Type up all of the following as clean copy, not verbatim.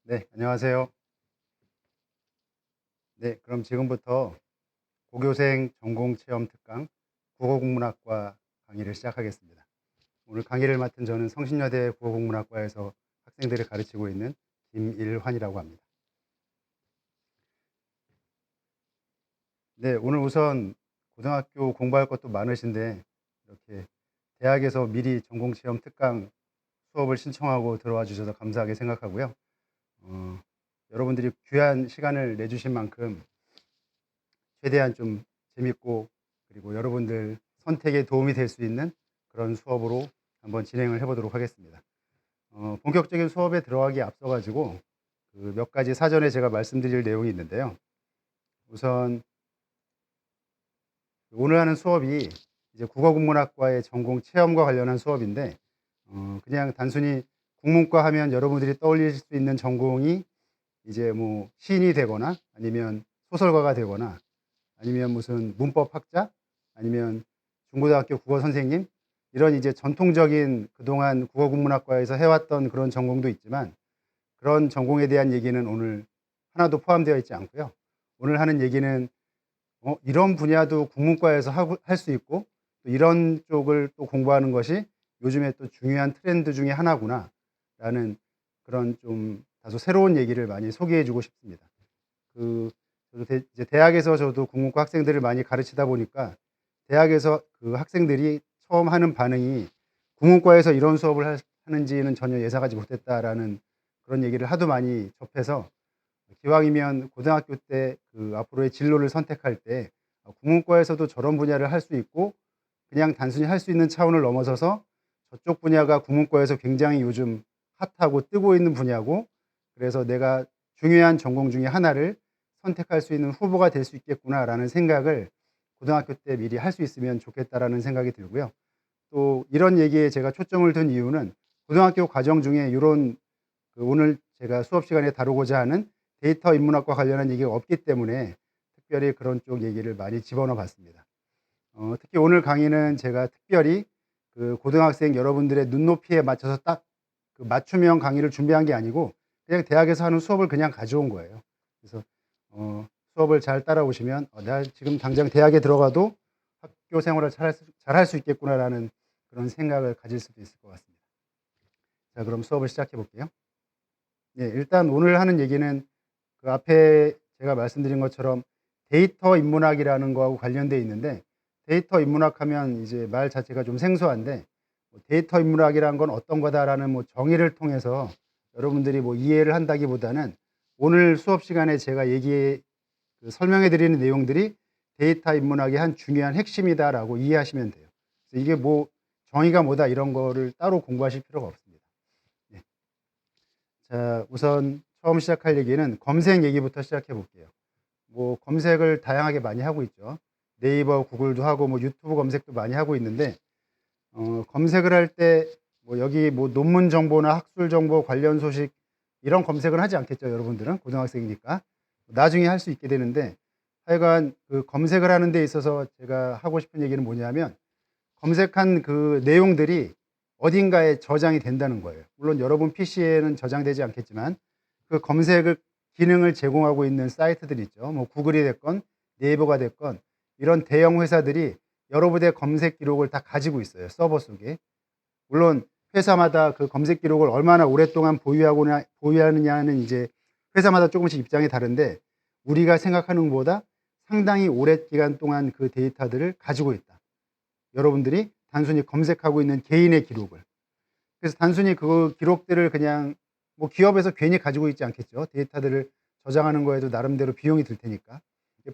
네, 안녕하세요. 네, 그럼 지금부터 고교생 전공 체험 특강 국어국문학과 강의를 시작하겠습니다. 오늘 강의를 맡은 저는 성신여대 국어국문학과에서 학생들을 가르치고 있는 김일환이라고 합니다. 네, 오늘 우선 고등학교 공부할 것도 많으신데 이렇게 대학에서 미리 전공 체험 특강 수업을 신청하고 들어와 주셔서 감사하게 생각하고요. 어, 여러분들이 귀한 시간을 내주신 만큼 최대한 좀 재밌고 그리고 여러분들 선택에 도움이 될 수 있는 그런 수업으로 한번 진행을 해 보도록 하겠습니다. 본격적인 수업에 들어가기에 앞서 가지고 그 몇 가지 사전에 제가 말씀드릴 내용이 있는데요. 우선 오늘 하는 수업이 이제 국어국문학과의 전공 체험과 관련한 수업인데 그냥 단순히 국문과 하면 여러분들이 떠올릴 수 있는 전공이 이제 뭐 시인이 되거나 아니면 소설가가 되거나 아니면 무슨 문법학자 아니면 중고등학교 국어 선생님 이런 이제 전통적인 그동안 국어국문학과에서 해왔던 그런 전공도 있지만 그런 전공에 대한 얘기는 오늘 하나도 포함되어 있지 않고요. 오늘 하는 얘기는 이런 분야도 국문과에서 할 수 있고 또 이런 쪽을 또 공부하는 것이 요즘에 또 중요한 트렌드 중에 하나구나라는 그런 좀 다소 새로운 얘기를 많이 소개해 주고 싶습니다. 그 저도 이제 대학에서 저도 국문과 학생들을 많이 가르치다 보니까 대학에서 그 학생들이 처음 하는 반응이 "국문과에서 이런 수업을 하는지는 전혀 예상하지 못했다."라는 그런 얘기를 하도 많이 접해서 기왕이면 고등학교 때 그 앞으로의 진로를 선택할 때 국문과에서도 저런 분야를 할 수 있고 그냥 단순히 할 수 있는 차원을 넘어서서 저쪽 분야가 국문과에서 굉장히 요즘 핫하고 뜨고 있는 분야고 그래서 '내가 중요한 전공 중에 하나를 선택할 수 있는 후보가 될 수 있겠구나.'라는 생각을 고등학교 때 미리 할 수 있으면 좋겠다라는 생각이 들고요. 또 이런 얘기에 제가 초점을 둔 이유는 고등학교 과정 중에 요런 그 오늘 제가 수업 시간에 다루고자 하는 데이터 인문학과 관련한 얘기가 없기 때문에 특별히 그런 쪽 얘기를 많이 집어넣어 봤습니다. 특히 오늘 강의는 제가 특별히 그 고등학생 여러분들의 눈높이에 맞춰서 딱 그 맞춤형 강의를 준비한 게 아니고 그냥 대학에서 하는 수업을 그냥 가져온 거예요. 그래서 수업을 잘 따라오시면 '내가 지금 당장 대학에 들어가도 학교 생활을 잘할 수 있겠구나.'라는 그런 생각을 가질 수도 있을 것 같습니다. 자, 그럼 수업을 시작해 볼게요. 예, 일단 오늘 하는 얘기는 그 앞에 제가 말씀드린 것처럼 데이터 인문학이라는 거하고 관련돼 있는데 데이터 인문학 하면 이제 말 자체가 좀 생소한데 데이터 인문학이라는 건 어떤 거다라는 뭐 정의를 통해서 여러분들이 뭐 이해를 한다기보다는 오늘 수업 시간에 제가 설명해 드리는 내용들이 데이터 인문학의 한 중요한 핵심이다라고 이해하시면 돼요. 그래서 이게 뭐 정의가 뭐다 이런 거를 따로 공부하실 필요가 없습니다. 네. 자, 우선 처음 시작할 얘기는 검색 얘기부터 시작해 볼게요. 뭐 검색을 다양하게 많이 하고 있죠. 네이버, 구글도 하고 뭐 유튜브 검색도 많이 하고 있는데 검색을 할 때 뭐 여기 뭐 논문 정보나 학술 정보 관련 소식 이런 검색은 하지 않겠죠, 여러분들은 고등학생이니까. 나중에 할 수 있게 되는데 하여간 그 검색을 하는 데 있어서 제가 하고 싶은 얘기는 뭐냐면 검색한 그 내용들이 어딘가에 저장이 된다는 거예요. 물론 여러분 PC에는 저장되지 않겠지만 그 검색을 기능을 제공하고 있는 사이트들이 있죠. 뭐 구글이 됐건 네이버가 됐건 이런 대형 회사들이 여러분의 검색 기록을 다 가지고 있어요, 서버 속에. 물론 회사마다 그 검색 기록을 얼마나 오랫동안 보유하느냐는 이제 회사마다 조금씩 입장이 다른데 우리가 생각하는 것보다 상당히 오랜 기간 동안 그 데이터들을 가지고 있다. 여러분들이 단순히 검색하고 있는 개인의 기록을. 그래서 단순히 그 기록들을 그냥 뭐 기업에서 괜히 가지고 있지 않겠죠. 데이터들을 저장하는 거에도 나름대로 비용이 들 테니까.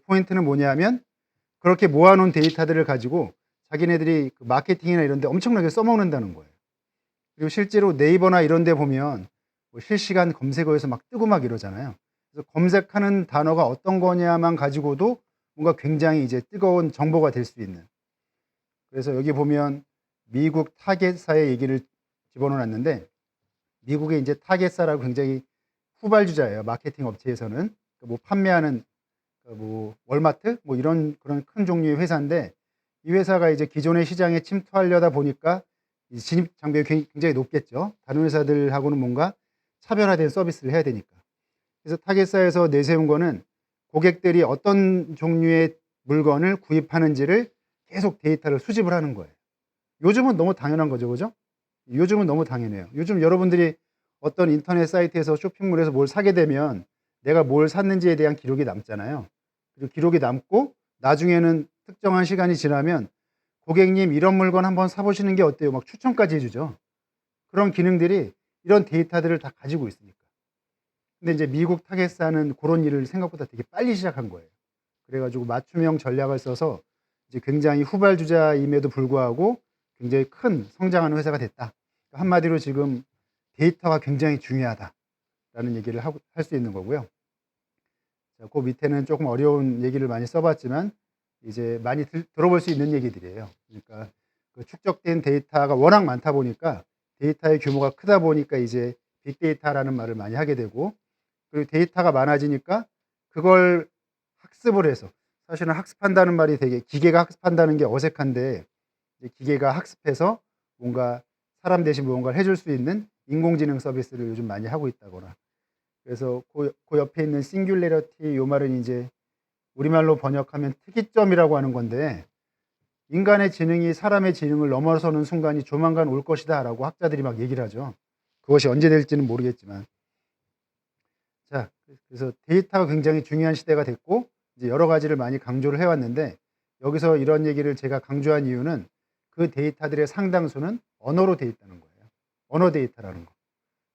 포인트는 뭐냐면 그렇게 모아 놓은 데이터들을 가지고 자기네들이 그 마케팅이나 이런 데 엄청나게 써먹는다는 거예요. 그리고 실제로 네이버나 이런 데 보면 뭐 실시간 검색어에서 막 뜨고 막 이러잖아요. 그래서 검색하는 단어가 어떤 거냐만 가지고도 뭔가 굉장히 이제 뜨거운 정보가 될 수 있는. 그래서 여기 보면 미국 타겟사의 얘기를 집어넣어 놨는데 미국의 이제 타겟사라고 굉장히 후발주자예요, 마케팅 업체에서는. 뭐 판매하는 뭐 월마트 뭐 이런 그런 큰 종류의 회사인데 이 회사가 이제 기존의 시장에 침투하려다 보니까 이 진입 장벽이 굉장히 높겠죠. 다른 회사들하고는 뭔가 차별화된 서비스를 해야 되니까. 그래서 타겟사에서 내세운 거는 고객들이 어떤 종류의 물건을 구입하는지를 계속 데이터를 수집을 하는 거예요. 요즘은 너무 당연한 거죠. 그죠? 요즘은 너무 당연해요. 요즘 여러분들이 어떤 인터넷 사이트에서 쇼핑몰에서 뭘 사게 되면 내가 뭘 샀는지에 대한 기록이 남잖아요. 그리고 기록이 남고 나중에는 특정한 시간이 지나면 고객님 이런 물건 한번 사보시는 게 어때요? 막 추천까지 해주죠. 그런 기능들이 이런 데이터들을 다 가지고 있으니까. 근데 이제 미국 타겟사는 그런 일을 생각보다 되게 빨리 시작한 거예요. 그래가지고 맞춤형 전략을 써서 이제 굉장히 후발주자임에도 불구하고 굉장히 큰 성장하는 회사가 됐다. 한마디로 지금 데이터가 굉장히 중요하다라는 얘기를 할 수 있는 거고요. 자, 그 밑에는 조금 어려운 얘기를 많이 써봤지만 이제 많이 들어볼 수 있는 얘기들이에요. 그러니까 그 축적된 데이터가 워낙 많다 보니까 데이터의 규모가 크다 보니까 이제 빅데이터라는 말을 많이 하게 되고, 그리고 데이터가 많아지니까 그걸 학습을 해서, 사실은 학습한다는 말이 되게 기계가 학습한다는 게 어색한데 이제 기계가 학습해서 뭔가 사람 대신 무언가를 해줄 수 있는 인공지능 서비스를 요즘 많이 하고 있다거나, 그래서 그 옆에 있는 싱귤레러티 요 말은 이제 우리말로 번역하면 특이점이라고 하는 건데, 인간의 지능이 사람의 지능을 넘어서는 순간이 조만간 올 것이다 라고 학자들이 막 얘기를 하죠. 그것이 언제 될지는 모르겠지만. 자, 그래서 데이터가 굉장히 중요한 시대가 됐고 이제 여러 가지를 많이 강조를 해왔는데, 여기서 이런 얘기를 제가 강조한 이유는 그 데이터들의 상당수는 언어로 돼 있다는 거예요. 언어 데이터라는 거.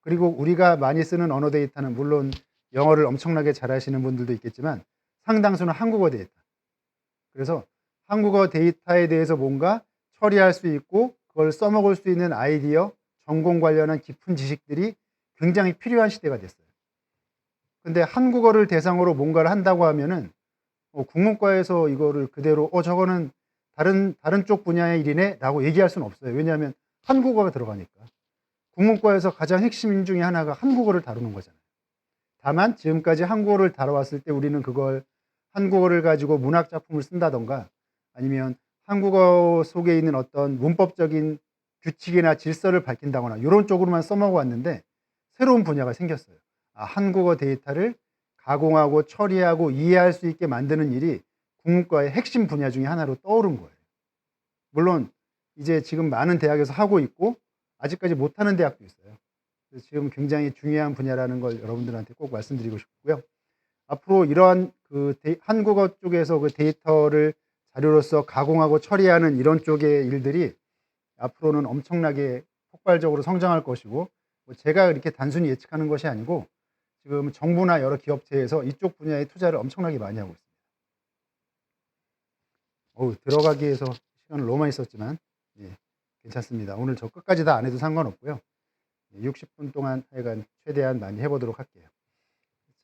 그리고 우리가 많이 쓰는 언어 데이터는 물론 영어를 엄청나게 잘하시는 분들도 있겠지만 상당수는 한국어 데이터. 그래서 한국어 데이터에 대해서 뭔가 처리할 수 있고 그걸 써먹을 수 있는 아이디어, 전공 관련한 깊은 지식들이 굉장히 필요한 시대가 됐어요. 근데 한국어를 대상으로 뭔가를 한다고 하면은 국문과에서 이거를 그대로 저거는 다른 쪽 분야의 일이네 라고 얘기할 수는 없어요. 왜냐하면 한국어가 들어가니까. 국문과에서 가장 핵심 중에 하나가 한국어를 다루는 거잖아요. 다만 지금까지 한국어를 다뤄왔을 때 우리는 그걸 한국어를 가지고 문학 작품을 쓴다던가 아니면 한국어 속에 있는 어떤 문법적인 규칙이나 질서를 밝힌다거나 이런 쪽으로만 써먹어 왔는데, 새로운 분야가 생겼어요. 한국어 데이터를 가공하고 처리하고 이해할 수 있게 만드는 일이 국문과의 핵심 분야 중에 하나로 떠오른 거예요. 물론 이제 지금 많은 대학에서 하고 있고 아직까지 못하는 대학도 있어요. 그래서 지금 굉장히 중요한 분야라는 걸 여러분들한테 꼭 말씀드리고 싶고요. 앞으로 이러한 한국어 쪽에서 그 데이터를 자료로서 가공하고 처리하는 이런 쪽의 일들이 앞으로는 엄청나게 폭발적으로 성장할 것이고, 제가 이렇게 단순히 예측하는 것이 아니고 지금 정부나 여러 기업체에서 이쪽 분야에 투자를 엄청나게 많이 하고 있습니다. 들어가기 위해서 시간을 너무 많이 썼지만 괜찮습니다. 오늘 저 끝까지 다 안 해도 상관없고요. 60분 동안 하여간 최대한 많이 해보도록 할게요.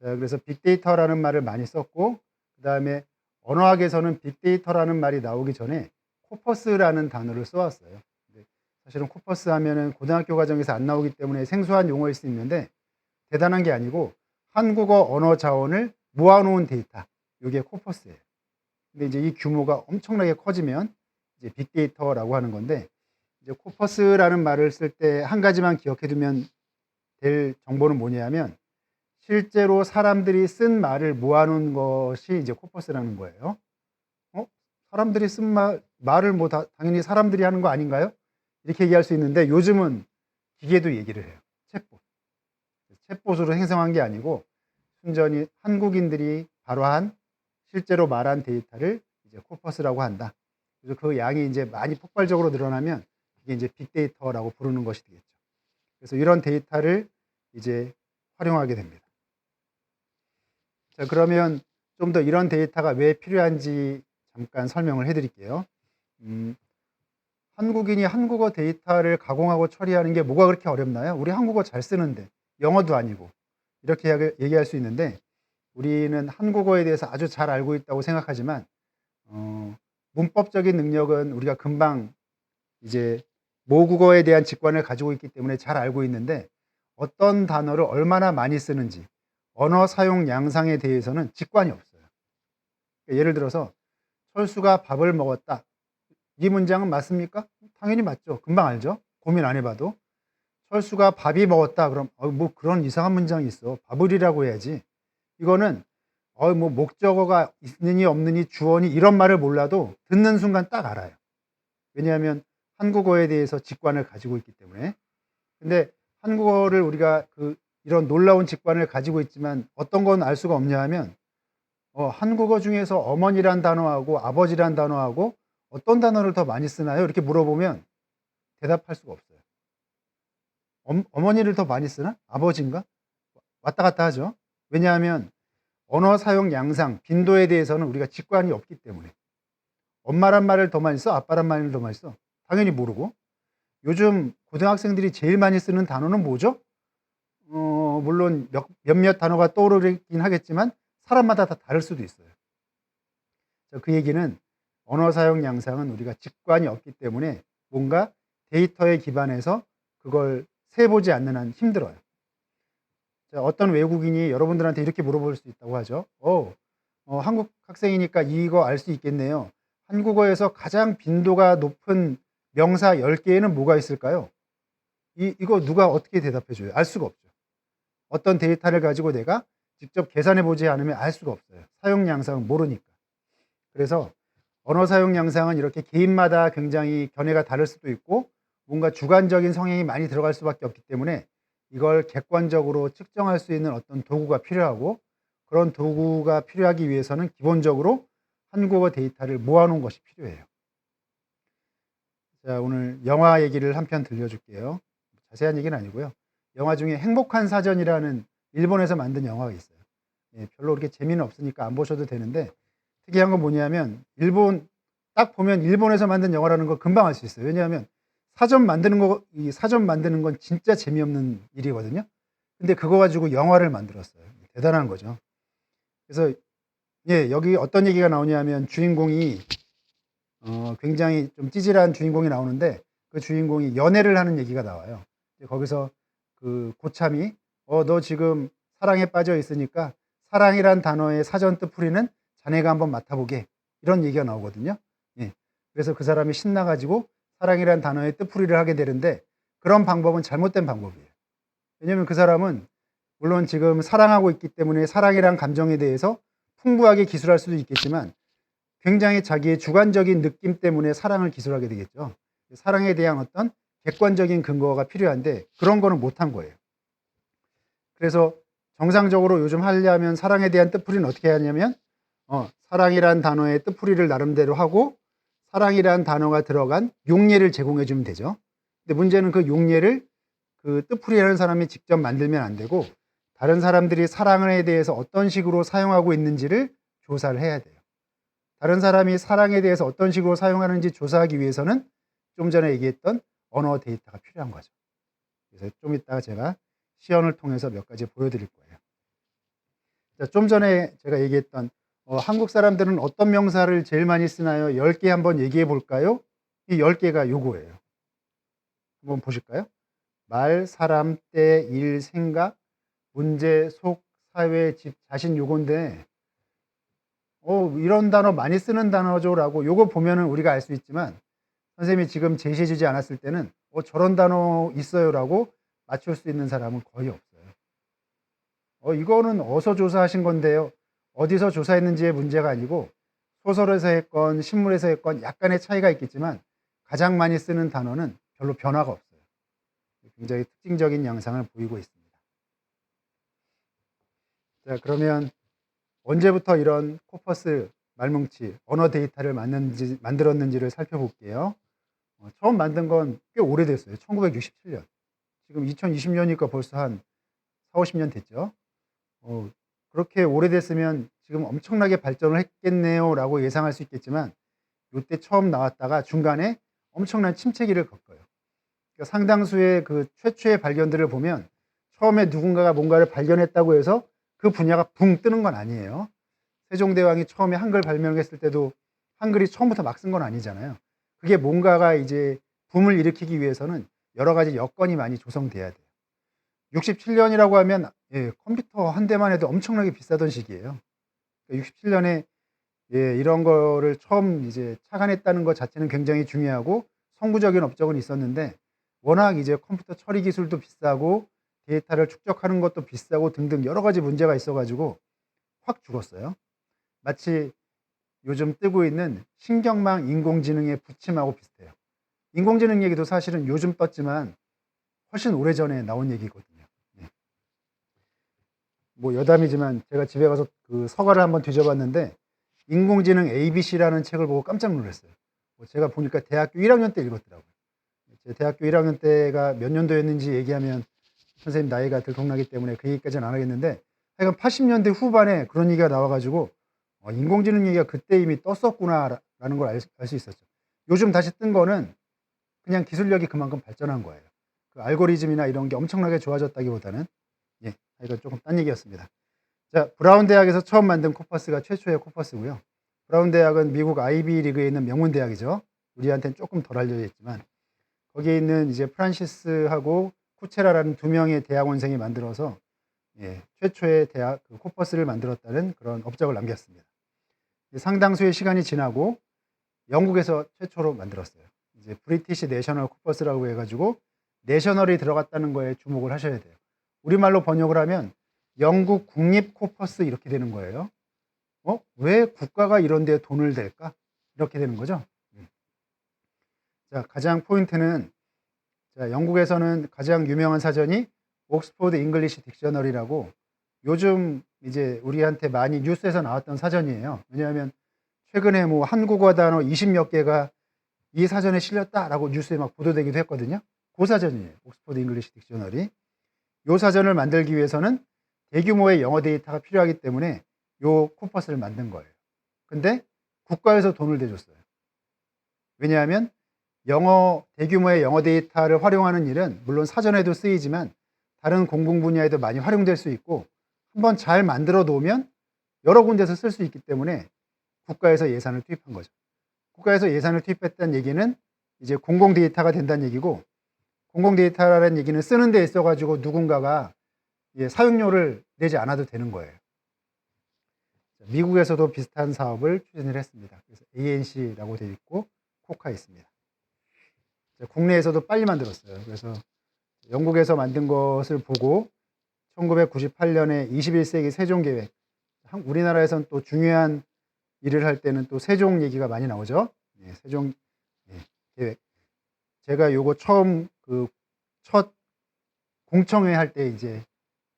자, 그래서 빅데이터라는 말을 많이 썼고, 그 다음에 언어학에서는 빅데이터라는 말이 나오기 전에 코퍼스라는 단어를 써왔어요. 사실은 코퍼스 하면은 고등학교 과정에서 안 나오기 때문에 생소한 용어일 수 있는데 대단한 게 아니고 한국어 언어 자원을 모아놓은 데이터, 이게 코퍼스예요. 근데 이제 이 규모가 엄청나게 커지면 이제 빅데이터라고 하는 건데, 이제 코퍼스라는 말을 쓸 때 한 가지만 기억해 두면 될 정보는 뭐냐면 실제로 사람들이 쓴 말을 모아놓은 것이 이제 코퍼스라는 거예요. 사람들이 쓴 말을 뭐 당연히 사람들이 하는 거 아닌가요? 이렇게 얘기할 수 있는데 요즘은 기계도 얘기를 해요. 챗봇. 챗봇으로 생성한 게 아니고 순전히 한국인들이 바로 한 실제로 말한 데이터를 이제 코퍼스라고 한다. 그래서 그 양이 이제 많이 폭발적으로 늘어나면 이게 이제 빅데이터라고 부르는 것이 되겠죠. 그래서 이런 데이터를 이제 활용하게 됩니다. 자, 그러면 좀 더 이런 데이터가 왜 필요한지 잠깐 설명을 해드릴게요. 한국인이 한국어 데이터를 가공하고 처리하는 게 뭐가 그렇게 어렵나요? 우리 한국어 잘 쓰는데, 영어도 아니고. 이렇게 얘기할 수 있는데, 우리는 한국어에 대해서 아주 잘 알고 있다고 생각하지만 문법적인 능력은 우리가 금방 이제 모국어에 대한 직관을 가지고 있기 때문에 잘 알고 있는데, 어떤 단어를 얼마나 많이 쓰는지 언어 사용 양상에 대해서는 직관이 없어요. 예를 들어서 철수가 밥을 먹었다, 이 문장은 맞습니까? 당연히 맞죠. 금방 알죠. 고민 안 해봐도. 철수가 밥이 먹었다 그럼 뭐 그런 이상한 문장이 있어, 밥을이라고 해야지. 이거는 뭐 목적어가 있느니 없느니 주어니 이런 말을 몰라도 듣는 순간 딱 알아요. 왜냐하면 한국어에 대해서 직관을 가지고 있기 때문에. 근데 한국어를 우리가 이런 놀라운 직관을 가지고 있지만 어떤 건 알 수가 없냐 하면 한국어 중에서 어머니란 단어하고 아버지란 단어하고 어떤 단어를 더 많이 쓰나요? 이렇게 물어보면 대답할 수가 없어요. 어머니를 더 많이 쓰나? 아버지인가? 왔다 갔다 하죠. 왜냐하면 언어 사용 양상, 빈도에 대해서는 우리가 직관이 없기 때문에. 엄마란 말을 더 많이 써? 아빠란 말을 더 많이 써? 당연히 모르고. 요즘 고등학생들이 제일 많이 쓰는 단어는 뭐죠? 물론 몇몇 단어가 떠오르긴 하겠지만 사람마다 다 다를 수도 있어요. 그 얘기는 언어 사용 양상은 우리가 직관이 없기 때문에 뭔가 데이터에 기반해서 그걸 세보지 않는 한 힘들어요. 어떤 외국인이 여러분들한테 이렇게 물어볼 수 있다고 하죠. 한국 학생이니까 이거 알 수 있겠네요. 한국어에서 가장 빈도가 높은 명사 10개에는 뭐가 있을까요? 이거 누가 어떻게 대답해 줘요? 알 수가 없죠. 어떤 데이터를 가지고 내가 직접 계산해 보지 않으면 알 수가 없어요. 사용 양상은 모르니까. 그래서 언어 사용 양상은 이렇게 개인마다 굉장히 견해가 다를 수도 있고 뭔가 주관적인 성향이 많이 들어갈 수밖에 없기 때문에 이걸 객관적으로 측정할 수 있는 어떤 도구가 필요하고 그런 도구가 필요하기 위해서는 기본적으로 한국어 데이터를 모아놓은 것이 필요해요. 자, 오늘 영화 얘기를 한 편 들려줄게요. 자세한 얘기는 아니고요. 영화 중에 행복한 사전이라는 일본에서 만든 영화가 있어요. 별로 그렇게 재미는 없으니까 안 보셔도 되는데 특이한 건 뭐냐면 딱 보면 일본에서 만든 영화라는 걸 금방 알 수 있어요. 왜냐하면 이 사전 만드는 건 진짜 재미없는 일이거든요. 근데 그거 가지고 영화를 만들었어요. 대단한 거죠. 그래서 여기 어떤 얘기가 나오냐면 주인공이 굉장히 좀 찌질한 주인공이 나오는데 그 주인공이 연애를 하는 얘기가 나와요. 거기서 그 고참이 너 지금 사랑에 빠져 있으니까 사랑이란 단어의 사전 뜻풀이는 자네가 한번 맡아보게 이런 얘기가 나오거든요. 그래서 그 사람이 신나가지고 사랑이란 단어의 뜻풀이를 하게 되는데 그런 방법은 잘못된 방법이에요. 왜냐하면 그 사람은 물론 지금 사랑하고 있기 때문에 사랑이란 감정에 대해서 풍부하게 기술할 수도 있겠지만 굉장히 자기의 주관적인 느낌 때문에 사랑을 기술하게 되겠죠. 사랑에 대한 어떤 객관적인 근거가 필요한데 그런 거는 못한 거예요. 그래서 정상적으로 요즘 하려면 사랑에 대한 뜻풀이는 어떻게 하냐면 사랑이란 단어의 뜻풀이를 나름대로 하고 사랑이란 단어가 들어간 용례를 제공해 주면 되죠. 근데 문제는 그 용례를 그 뜻풀이라는 사람이 직접 만들면 안 되고 다른 사람들이 사랑에 대해서 어떤 식으로 사용하고 있는지를 조사를 해야 돼요. 다른 사람이 사랑에 대해서 어떤 식으로 사용하는지 조사하기 위해서는 좀 전에 얘기했던 언어 데이터가 필요한 거죠. 그래서 좀 이따가 제가 시연을 통해서 몇 가지 보여드릴 거예요. 자, 좀 전에 제가 얘기했던 한국 사람들은 어떤 명사를 제일 많이 쓰나요? 10개 한번 얘기해 볼까요? 이 10개가 요거예요. 한번 보실까요? 말, 사람, 때, 일, 생각, 문제, 속, 사회, 집, 자신 요건데 이런 단어 많이 쓰는 단어죠 라고 요거 보면은 우리가 알 수 있지만 선생님이 지금 제시해 주지 않았을 때는 저런 단어 있어요 라고 맞출 수 있는 사람은 거의 없어요. 이거는 어디서 조사하신 건데요. 어디서 조사했는지의 문제가 아니고 소설에서 했건 신문에서 했건 약간의 차이가 있겠지만 가장 많이 쓰는 단어는 별로 변화가 없어요. 굉장히 특징적인 양상을 보이고 있습니다. 자, 그러면 언제부터 이런 코퍼스 말뭉치 언어 데이터를 만들었는지를 살펴볼게요. 처음 만든 건 꽤 오래됐어요. 1967년. 지금 2020년이니까 벌써 한 4, 50년 됐죠. 그렇게 오래됐으면 지금 엄청나게 발전을 했겠네요 라고 예상할 수 있겠지만 이때 처음 나왔다가 중간에 엄청난 침체기를 겪어요. 그러니까 상당수의 그 최초의 발견들을 보면 처음에 누군가가 뭔가를 발견했다고 해서 그 분야가 붕 뜨는 건 아니에요. 세종대왕이 처음에 한글 발명했을 때도 한글이 처음부터 막 쓴 건 아니잖아요. 그게 뭔가가 이제 붐을 일으키기 위해서는 여러 가지 여건이 많이 조성돼야 돼요. 67년이라고 하면 컴퓨터 한 대만 해도 엄청나게 비싸던 시기예요. 67년에 이런 거를 처음 이제 착안했다는 것 자체는 굉장히 중요하고 선구적인 업적은 있었는데 워낙 이제 컴퓨터 처리 기술도 비싸고 데이터를 축적하는 것도 비싸고 등등 여러 가지 문제가 있어가지고 확 죽었어요. 마치 요즘 뜨고 있는 신경망 인공지능의 부침하고 비슷해요. 인공지능 얘기도 사실은 요즘 떴지만 훨씬 오래전에 나온 얘기거든요. 네. 뭐 여담이지만 제가 집에 가서 그 서가를 한번 뒤져봤는데 인공지능 ABC라는 책을 보고 깜짝 놀랐어요. 제가 보니까 대학교 1학년 때 읽었더라고요. 제 대학교 1학년 때가 몇 년도였는지 얘기하면 선생님 나이가 들통나기 때문에 그 얘기까지는 안 하겠는데 하여간 80년대 후반에 그런 얘기가 나와가지고 인공지능 얘기가 그때 이미 떴었구나라는 걸 알 수 있었죠. 요즘 다시 뜬 거는 그냥 기술력이 그만큼 발전한 거예요. 그 알고리즘이나 이런 게 엄청나게 좋아졌다기보다는 이건 조금 딴 얘기였습니다. 자, 브라운 대학에서 처음 만든 코퍼스가 최초의 코퍼스고요. 브라운 대학은 미국 아이비 리그에 있는 명문 대학이죠. 우리한테는 조금 덜 알려져 있지만 거기에 있는 이제 프란시스하고 쿠체라라는 두 명의 대학원생이 만들어서 최초의 대학 그 코퍼스를 만들었다는 그런 업적을 남겼습니다. 상당수의 시간이 지나고 영국에서 최초로 만들었어요. 이제 브리티시 내셔널 코퍼스라고 해가지고 내셔널이 들어갔다는 거에 주목을 하셔야 돼요. 우리말로 번역을 하면 영국 국립 코퍼스 이렇게 되는 거예요. 왜 국가가 이런 데 돈을 댈까? 이렇게 되는 거죠. 자, 가장 포인트는 자, 영국에서는 가장 유명한 사전이 옥스포드 잉글리시 딕셔너리라고 요즘 이제 우리한테 많이 뉴스에서 나왔던 사전이에요. 왜냐하면 최근에 뭐 한국어 단어 20몇 개가 이 사전에 실렸다라고 뉴스에 막 보도되기도 했거든요. 그 사전이에요. 옥스포드 잉글리시 딕셔너리. 이 사전을 만들기 위해서는 대규모의 영어 데이터가 필요하기 때문에 이 코퍼스를 만든 거예요. 근데 국가에서 돈을 대줬어요. 왜냐하면 대규모의 영어 데이터를 활용하는 일은 물론 사전에도 쓰이지만 다른 공공 분야에도 많이 활용될 수 있고 한번 잘 만들어 놓으면 여러 군데서 쓸 수 있기 때문에 국가에서 예산을 투입한 거죠. 국가에서 예산을 투입했다는 얘기는 이제 공공 데이터가 된다는 얘기고 공공 데이터라는 얘기는 쓰는 데 있어 가지고 누군가가 사용료를 내지 않아도 되는 거예요. 미국에서도 비슷한 사업을 추진을 했습니다. 그래서 ANC라고 되어 있고 코카 있습니다. 국내에서도 빨리 만들었어요. 그래서 영국에서 만든 것을 보고 1998년에 21세기 세종계획, 우리나라에서는 또 중요한 일을 할 때는 또 세종 얘기가 많이 나오죠. 세종 계획. 제가 요거 처음 첫 공청회 할 때 이제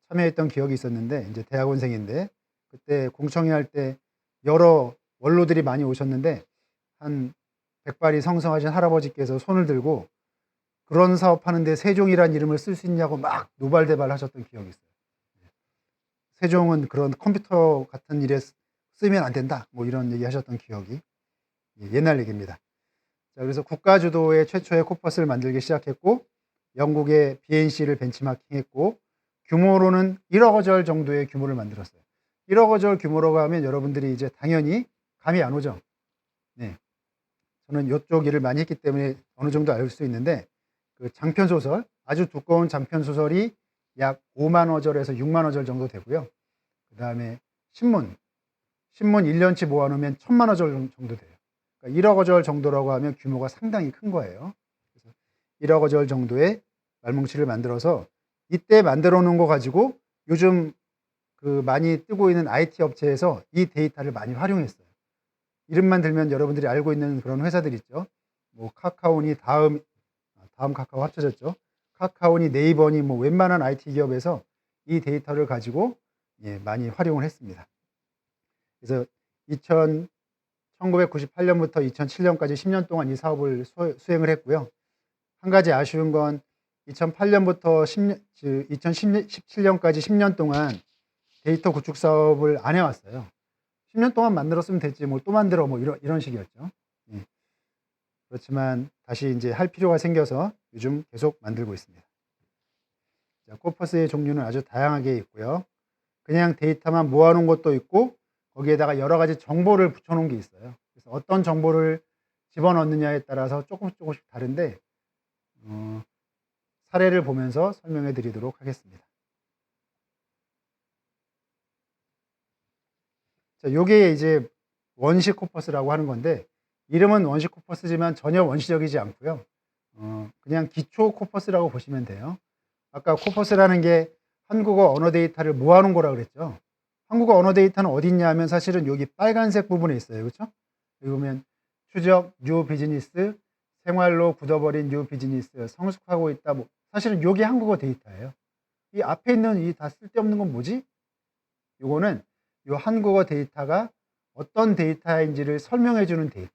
참여했던 기억이 있었는데 이제 대학원생인데 그때 공청회 할 때 여러 원로들이 많이 오셨는데 한 백발이 성성하신 할아버지께서 손을 들고 그런 사업하는데 세종이라는 이름을 쓸 수 있냐고 막 노발대발 하셨던 기억이 있어요. 세종은 그런 컴퓨터 같은 일에 쓰면 안 된다 뭐 이런 얘기 하셨던 기억이 옛날 얘기입니다. 자, 그래서 국가 주도의 최초의 코퍼스를 만들기 시작했고 영국의 BNC를 벤치마킹했고 규모로는 1억 어절 정도의 규모를 만들었어요. 1억 어절 규모라고 하면 여러분들이 이제 당연히 감이 안 오죠. 네. 저는 이쪽 일을 많이 했기 때문에 어느 정도 알 수 있는데 그 장편 소설, 아주 두꺼운 장편 소설이 약 5만 어절에서 6만 어절 정도 되고요. 그 다음에 신문 1년치 모아놓으면 1000만 어절 정도 돼요. 그러니까 1억 어절 정도라고 하면 규모가 상당히 큰 거예요. 그래서 1억 어절 정도의 말뭉치를 만들어서 이때 만들어 놓은 거 가지고 요즘 그 많이 뜨고 있는 IT 업체에서 이 데이터를 많이 활용했어요. 이름만 들면 여러분들이 알고 있는 그런 회사들 있죠. 뭐 카카오니 다음 카카오 합쳐졌죠. 카카오니 네이버니 뭐 웬만한 IT 기업에서 이 데이터를 가지고 많이 활용을 했습니다. 그래서 1998년부터 2007년까지 10년 동안 이 사업을 수행을 했고요. 한 가지 아쉬운 건 2008년부터 2017년까지 10년 동안 데이터 구축 사업을 안 해왔어요. 10년 동안 만들었으면 됐지 뭐 또 만들어 뭐 이런 식이었죠. 그렇지만 다시 이제 할 필요가 생겨서 요즘 계속 만들고 있습니다. 자, 코퍼스의 종류는 아주 다양하게 있고요. 그냥 데이터만 모아놓은 것도 있고 거기에다가 여러 가지 정보를 붙여놓은 게 있어요. 그래서 어떤 정보를 집어넣느냐에 따라서 조금씩 다른데 사례를 보면서 설명해 드리도록 하겠습니다. 자, 요게 이제 원시 코퍼스라고 하는 건데 이름은 원시 코퍼스지만 전혀 원시적이지 않고요. 그냥 기초 코퍼스라고 보시면 돼요. 아까 코퍼스라는 게 한국어 언어 데이터를 모아놓은 거라 그랬죠. 한국어 언어 데이터는 어디 있냐 하면 사실은 여기 빨간색 부분에 있어요. 그렇죠? 여기 보면 추적, 뉴 비즈니스, 생활로 굳어버린 뉴 비즈니스, 성숙하고 있다. 뭐 사실은 요게 한국어 데이터예요. 이 앞에 있는 이 다 쓸데없는 건 뭐지? 요거는 요 한국어 데이터가 어떤 데이터인지를 설명해 주는 데이터.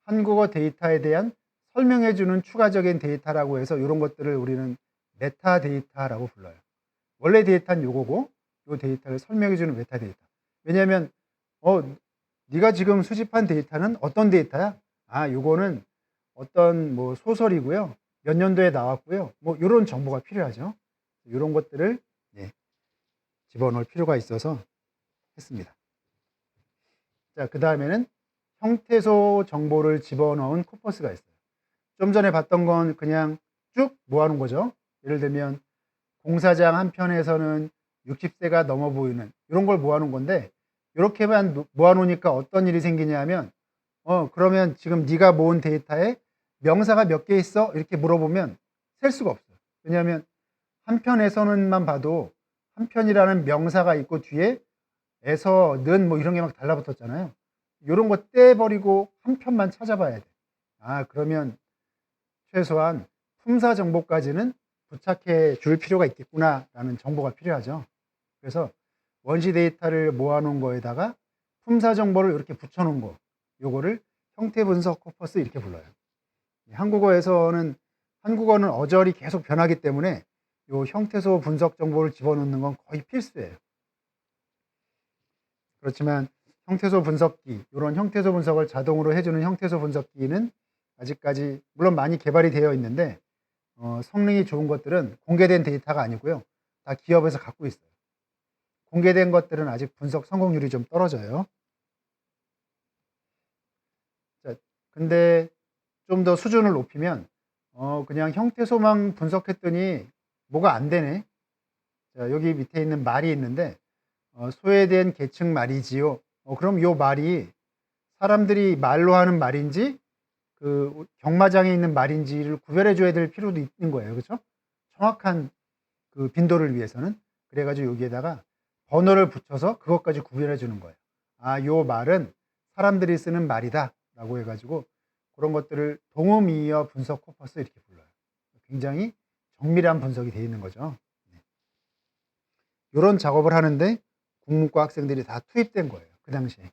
한국어 데이터에 대한 설명해 주는 추가적인 데이터라고 해서 이런 것들을 우리는 메타 데이터라고 불러요. 원래 데이터는 요거고 요 데이터를 설명해 주는 메타 데이터. 왜냐하면 네가 지금 수집한 데이터는 어떤 데이터야? 아, 요거는 어떤 뭐 소설이고요. 몇 년도에 나왔고요. 뭐 요런 정보가 필요하죠. 요런 것들을 집어넣을 필요가 있어서 했습니다. 자, 그 다음에는 형태소 정보를 집어넣은 코퍼스가 있어요. 좀 전에 봤던 건 그냥 쭉 모아놓은 거죠. 예를 들면 공사장 한편에서는 60세가 넘어 보이는 이런 걸 모아놓은 건데, 이렇게만 모아놓으니까 어떤 일이 생기냐면 그러면 지금 네가 모은 데이터에 명사가 몇 개 있어? 이렇게 물어보면 셀 수가 없어요. 왜냐하면 한편에서는만 봐도 한편이라는 명사가 있고 뒤에 에서는 뭐 이런 게 막 달라붙었잖아요. 이런 거 떼버리고 한 편만 찾아봐야 돼. 아, 그러면 최소한 품사 정보까지는 부착해 줄 필요가 있겠구나라는 정보가 필요하죠. 그래서 원시 데이터를 모아놓은 거에다가 품사 정보를 이렇게 붙여놓은 거, 요거를 형태 분석 코퍼스 이렇게 불러요. 한국어는 어절이 계속 변하기 때문에 요 형태소 분석 정보를 집어넣는 건 거의 필수예요. 그렇지만 형태소 분석기, 이런 형태소 분석을 자동으로 해주는 형태소 분석기는 아직까지 물론 많이 개발이 되어 있는데 성능이 좋은 것들은 공개된 데이터가 아니고요. 다 기업에서 갖고 있어요. 공개된 것들은 아직 분석 성공률이 좀 떨어져요. 자, 근데 좀 더 수준을 높이면 그냥 형태소만 분석했더니 뭐가 안 되네. 자, 여기 밑에 있는 말이 있는데 소외된 계층 말이지요. 그럼 요 말이 사람들이 말로 하는 말인지 그 경마장에 있는 말인지를 구별해 줘야 될 필요도 있는 거예요. 그렇죠? 정확한 그 빈도를 위해서는. 그래가지고 여기에다가 번호를 붙여서 그것까지 구별해 주는 거예요. 아, 요 말은 사람들이 쓰는 말이다 라고 해가지고 그런 것들을 동음이어 분석 코퍼스 이렇게 불러요. 굉장히 정밀한 분석이 되어 있는 거죠. 이런 작업을 하는데 국문과 학생들이 다 투입된 거예요. 그 당시에.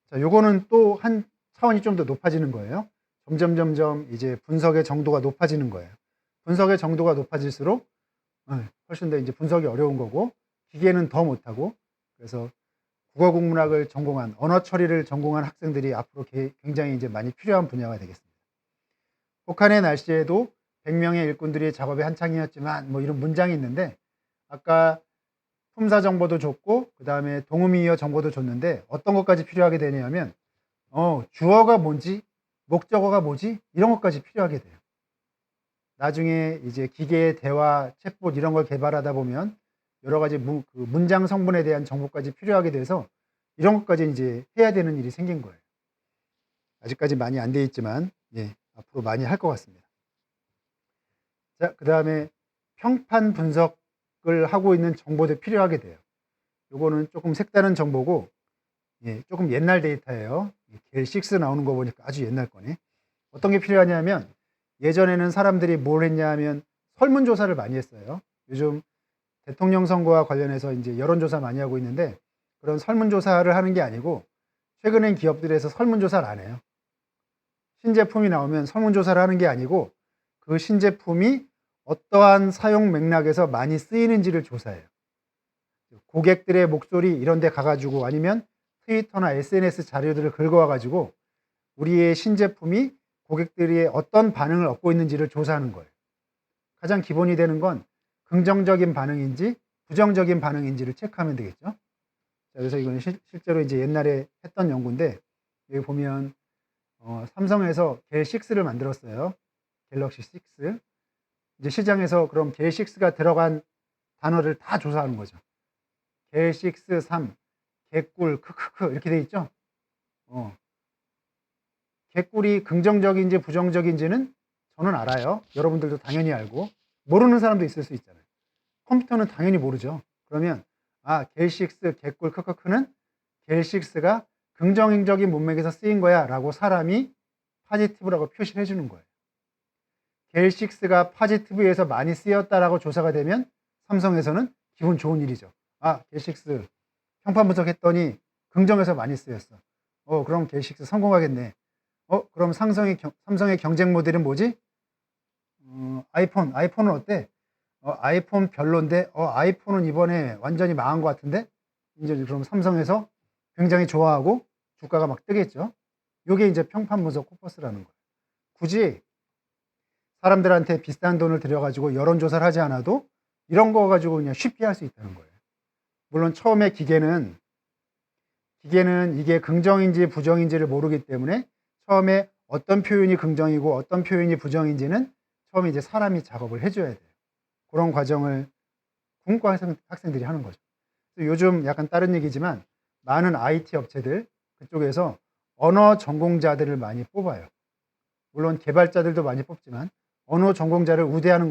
자, 요거는 또 한 차원이 좀 더 높아지는 거예요. 점점 이제 분석의 정도가 높아지는 거예요. 분석의 정도가 높아질수록 훨씬 더 이제 분석이 어려운 거고 기계는 더 못하고, 그래서 국어국문학을 전공한 언어 처리를 전공한 학생들이 앞으로 굉장히 이제 많이 필요한 분야가 되겠습니다. 혹한의 날씨에도 100명의 일꾼들이 작업에 한창이었지만 뭐 이런 문장이 있는데, 아까 품사 정보도 줬고 그 다음에 동음이어 정보도 줬는데 어떤 것까지 필요하게 되냐면 주어가 뭔지 목적어가 뭐지 이런 것까지 필요하게 돼요. 나중에 이제 기계의 대화, 챗봇 이런 걸 개발하다 보면 여러 가지 그 문장 성분에 대한 정보까지 필요하게 돼서 이런 것까지 이제 해야 되는 일이 생긴 거예요. 아직까지 많이 안 돼 있지만 앞으로 많이 할 것 같습니다. 자, 그 다음에 평판 분석을 하고 있는 정보도 필요하게 돼요. 요거는 조금 색다른 정보고 조금 옛날 데이터예요. 겔6 나오는 거 보니까 아주 옛날 거네. 어떤 게 필요하냐면 예전에는 사람들이 뭘 했냐 하면 설문조사를 많이 했어요. 요즘 대통령 선거와 관련해서 이제 여론조사 많이 하고 있는데 그런 설문조사를 하는 게 아니고 최근엔 기업들에서 설문조사를 안 해요. 신제품이 나오면 설문조사를 하는 게 아니고 그 신제품이 어떠한 사용 맥락에서 많이 쓰이는지를 조사해요. 고객들의 목소리 이런 데 가가지고 아니면 트위터나 SNS 자료들을 긁어와가지고 우리의 신제품이 고객들이 어떤 반응을 얻고 있는지를 조사하는 거예요. 가장 기본이 되는 건 긍정적인 반응인지 부정적인 반응인지를 체크하면 되겠죠. 자, 그래서 이건 실제로 이제 옛날에 했던 연구인데 여기 보면 삼성에서 갤6를 만들었어요. 갤럭시 6. 이제 시장에서 그럼 갤6가 들어간 단어를 다 조사하는 거죠. 갤6 3, 개꿀, 크크크 이렇게 돼 있죠. 개꿀이 긍정적인지 부정적인지는 저는 알아요. 여러분들도 당연히 알고 모르는 사람도 있을 수 있잖아요. 컴퓨터는 당연히 모르죠. 그러면 겔식스, 개꿀, 크크크는 겔식스가 긍정적인 문맥에서 쓰인 거야 라고 사람이 파지티브라고 표시를 해주는 거예요. 겔식스가 파지티브에서 많이 쓰였다라고 조사가 되면 삼성에서는 기분 좋은 일이죠. 겔식스 평판 분석했더니 긍정에서 많이 쓰였어. 그럼 겔식스 성공하겠네. 그럼 삼성의 경쟁 모델은 뭐지? 아이폰은 어때? 아이폰 별론데, 아이폰은 이번에 완전히 망한 것 같은데? 이제 그럼 삼성에서 굉장히 좋아하고 주가가 막 뜨겠죠. 요게 이제 평판 분석 코퍼스라는 거예요. 굳이 사람들한테 비싼 돈을 들여가지고 여론조사를 하지 않아도 이런 거 가지고 그냥 쉽게 할 수 있다는 거예요. 물론 처음에 기계는 이게 긍정인지 부정인지를 모르기 때문에 처음에 어떤 표현이 긍정이고 어떤 표현이 부정인지는 처음에 이제 사람이 작업을 해줘야 돼요. 그런 과정을 국문과 학생들이 하는 거죠. 요즘 약간 다른 얘기지만 많은 IT 업체들 그쪽에서 언어 전공자들을 많이 뽑아요. 물론 개발자들도 많이 뽑지만 언어 전공자를 우대하는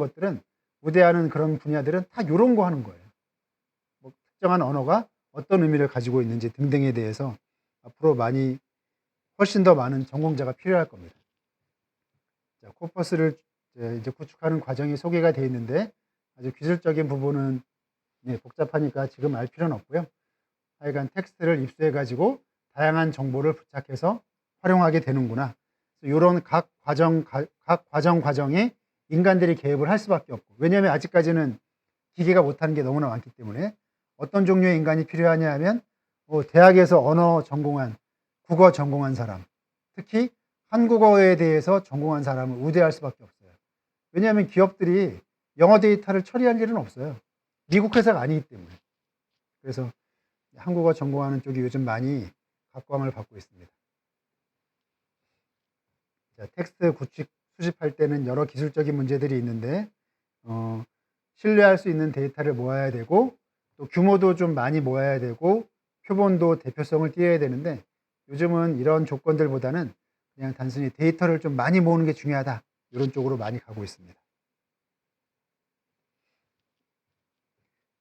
그런 분야들은 다 이런 거 하는 거예요. 뭐 특정한 언어가 어떤 의미를 가지고 있는지 등등에 대해서 앞으로 훨씬 더 많은 전공자가 필요할 겁니다. 자, 코퍼스를 이제 구축하는 과정이 소개가 되어 있는데 아주 기술적인 부분은 복잡하니까 지금 알 필요는 없고요. 하여간 텍스트를 입수해 가지고 다양한 정보를 부착해서 활용하게 되는구나. 이런 각 과정에 인간들이 개입을 할 수밖에 없고, 왜냐하면 아직까지는 기계가 못하는 게 너무나 많기 때문에 어떤 종류의 인간이 필요하냐 하면 대학에서 국어 전공한 사람, 특히 한국어에 대해서 전공한 사람을 우대할 수밖에 없어요. 왜냐하면 기업들이 영어 데이터를 처리할 일은 없어요. 미국 회사가 아니기 때문에. 그래서 한국어 전공하는 쪽이 요즘 많이 각광을 받고 있습니다. 자, 텍스트 수집할 때는 여러 기술적인 문제들이 있는데 신뢰할 수 있는 데이터를 모아야 되고 또 규모도 좀 많이 모아야 되고 표본도 대표성을 띄어야 되는데 요즘은 이런 조건들보다는 그냥 단순히 데이터를 좀 많이 모으는 게 중요하다. 이런 쪽으로 많이 가고 있습니다.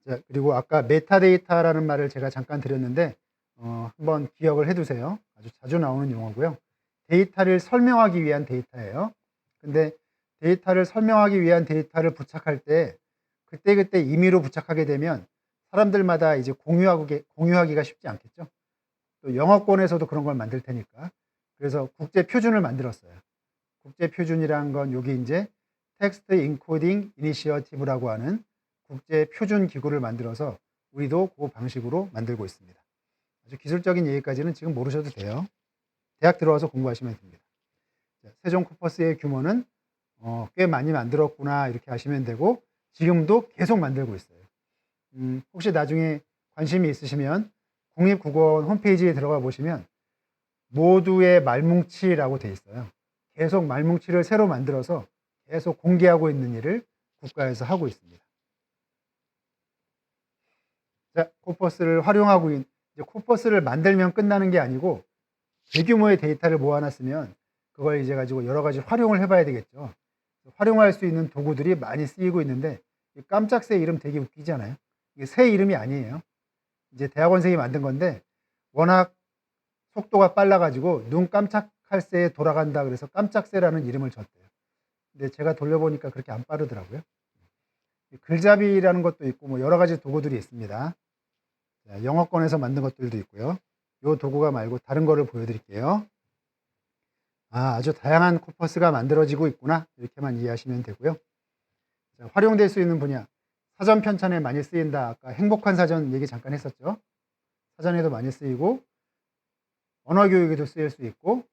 자, 그리고 아까 메타데이터라는 말을 제가 잠깐 드렸는데 한번 기억을 해두세요. 아주 자주 나오는 용어고요. 데이터를 설명하기 위한 데이터예요. 근데 데이터를 설명하기 위한 데이터를 부착할 때 그때그때 임의로 부착하게 되면 사람들마다 이제 공유하기가 쉽지 않겠죠. 또 영어권에서도 그런 걸 만들 테니까. 그래서 국제 표준을 만들었어요. 국제 표준이라는 건 여기 이제 텍스트 인코딩 이니시어티브라고 하는 국제 표준 기구를 만들어서 우리도 그 방식으로 만들고 있습니다. 아주 기술적인 얘기까지는 지금 모르셔도 돼요. 대학 들어와서 공부하시면 됩니다. 세종 코퍼스의 규모는 꽤 많이 만들었구나 이렇게 하시면 되고 지금도 계속 만들고 있어요. 혹시 나중에 관심이 있으시면 국립국어원 홈페이지에 들어가 보시면 모두의 말뭉치라고 되어 있어요. 계속 말뭉치를 새로 만들어서 계속 공개하고 있는 일을 국가에서 하고 있습니다. 자, 코퍼스를 이제 코퍼스를 만들면 끝나는 게 아니고 대규모의 데이터를 모아놨으면 그걸 이제 가지고 여러 가지 활용을 해봐야 되겠죠. 활용할 수 있는 도구들이 많이 쓰이고 있는데 깜짝새 이름 되게 웃기지 않아요? 이게 새 이름이 아니에요. 이제 대학원생이 만든 건데 워낙 속도가 빨라가지고 눈 깜짝할 새에 돌아간다 그래서 깜짝새라는 이름을 줬대요. 근데 제가 돌려보니까 그렇게 안 빠르더라고요. 글잡이라는 것도 있고 뭐 여러 가지 도구들이 있습니다. 자, 영어권에서 만든 것들도 있고요. 이 도구가 말고 다른 거를 보여드릴게요. 아주 다양한 코퍼스가 만들어지고 있구나 이렇게만 이해하시면 되고요. 자, 활용될 수 있는 분야 사전 편찬에 많이 쓰인다. 아까 행복한 사전 얘기 잠깐 했었죠. 사전에도 많이 쓰이고 언어 교육에도 쓰일 수 있고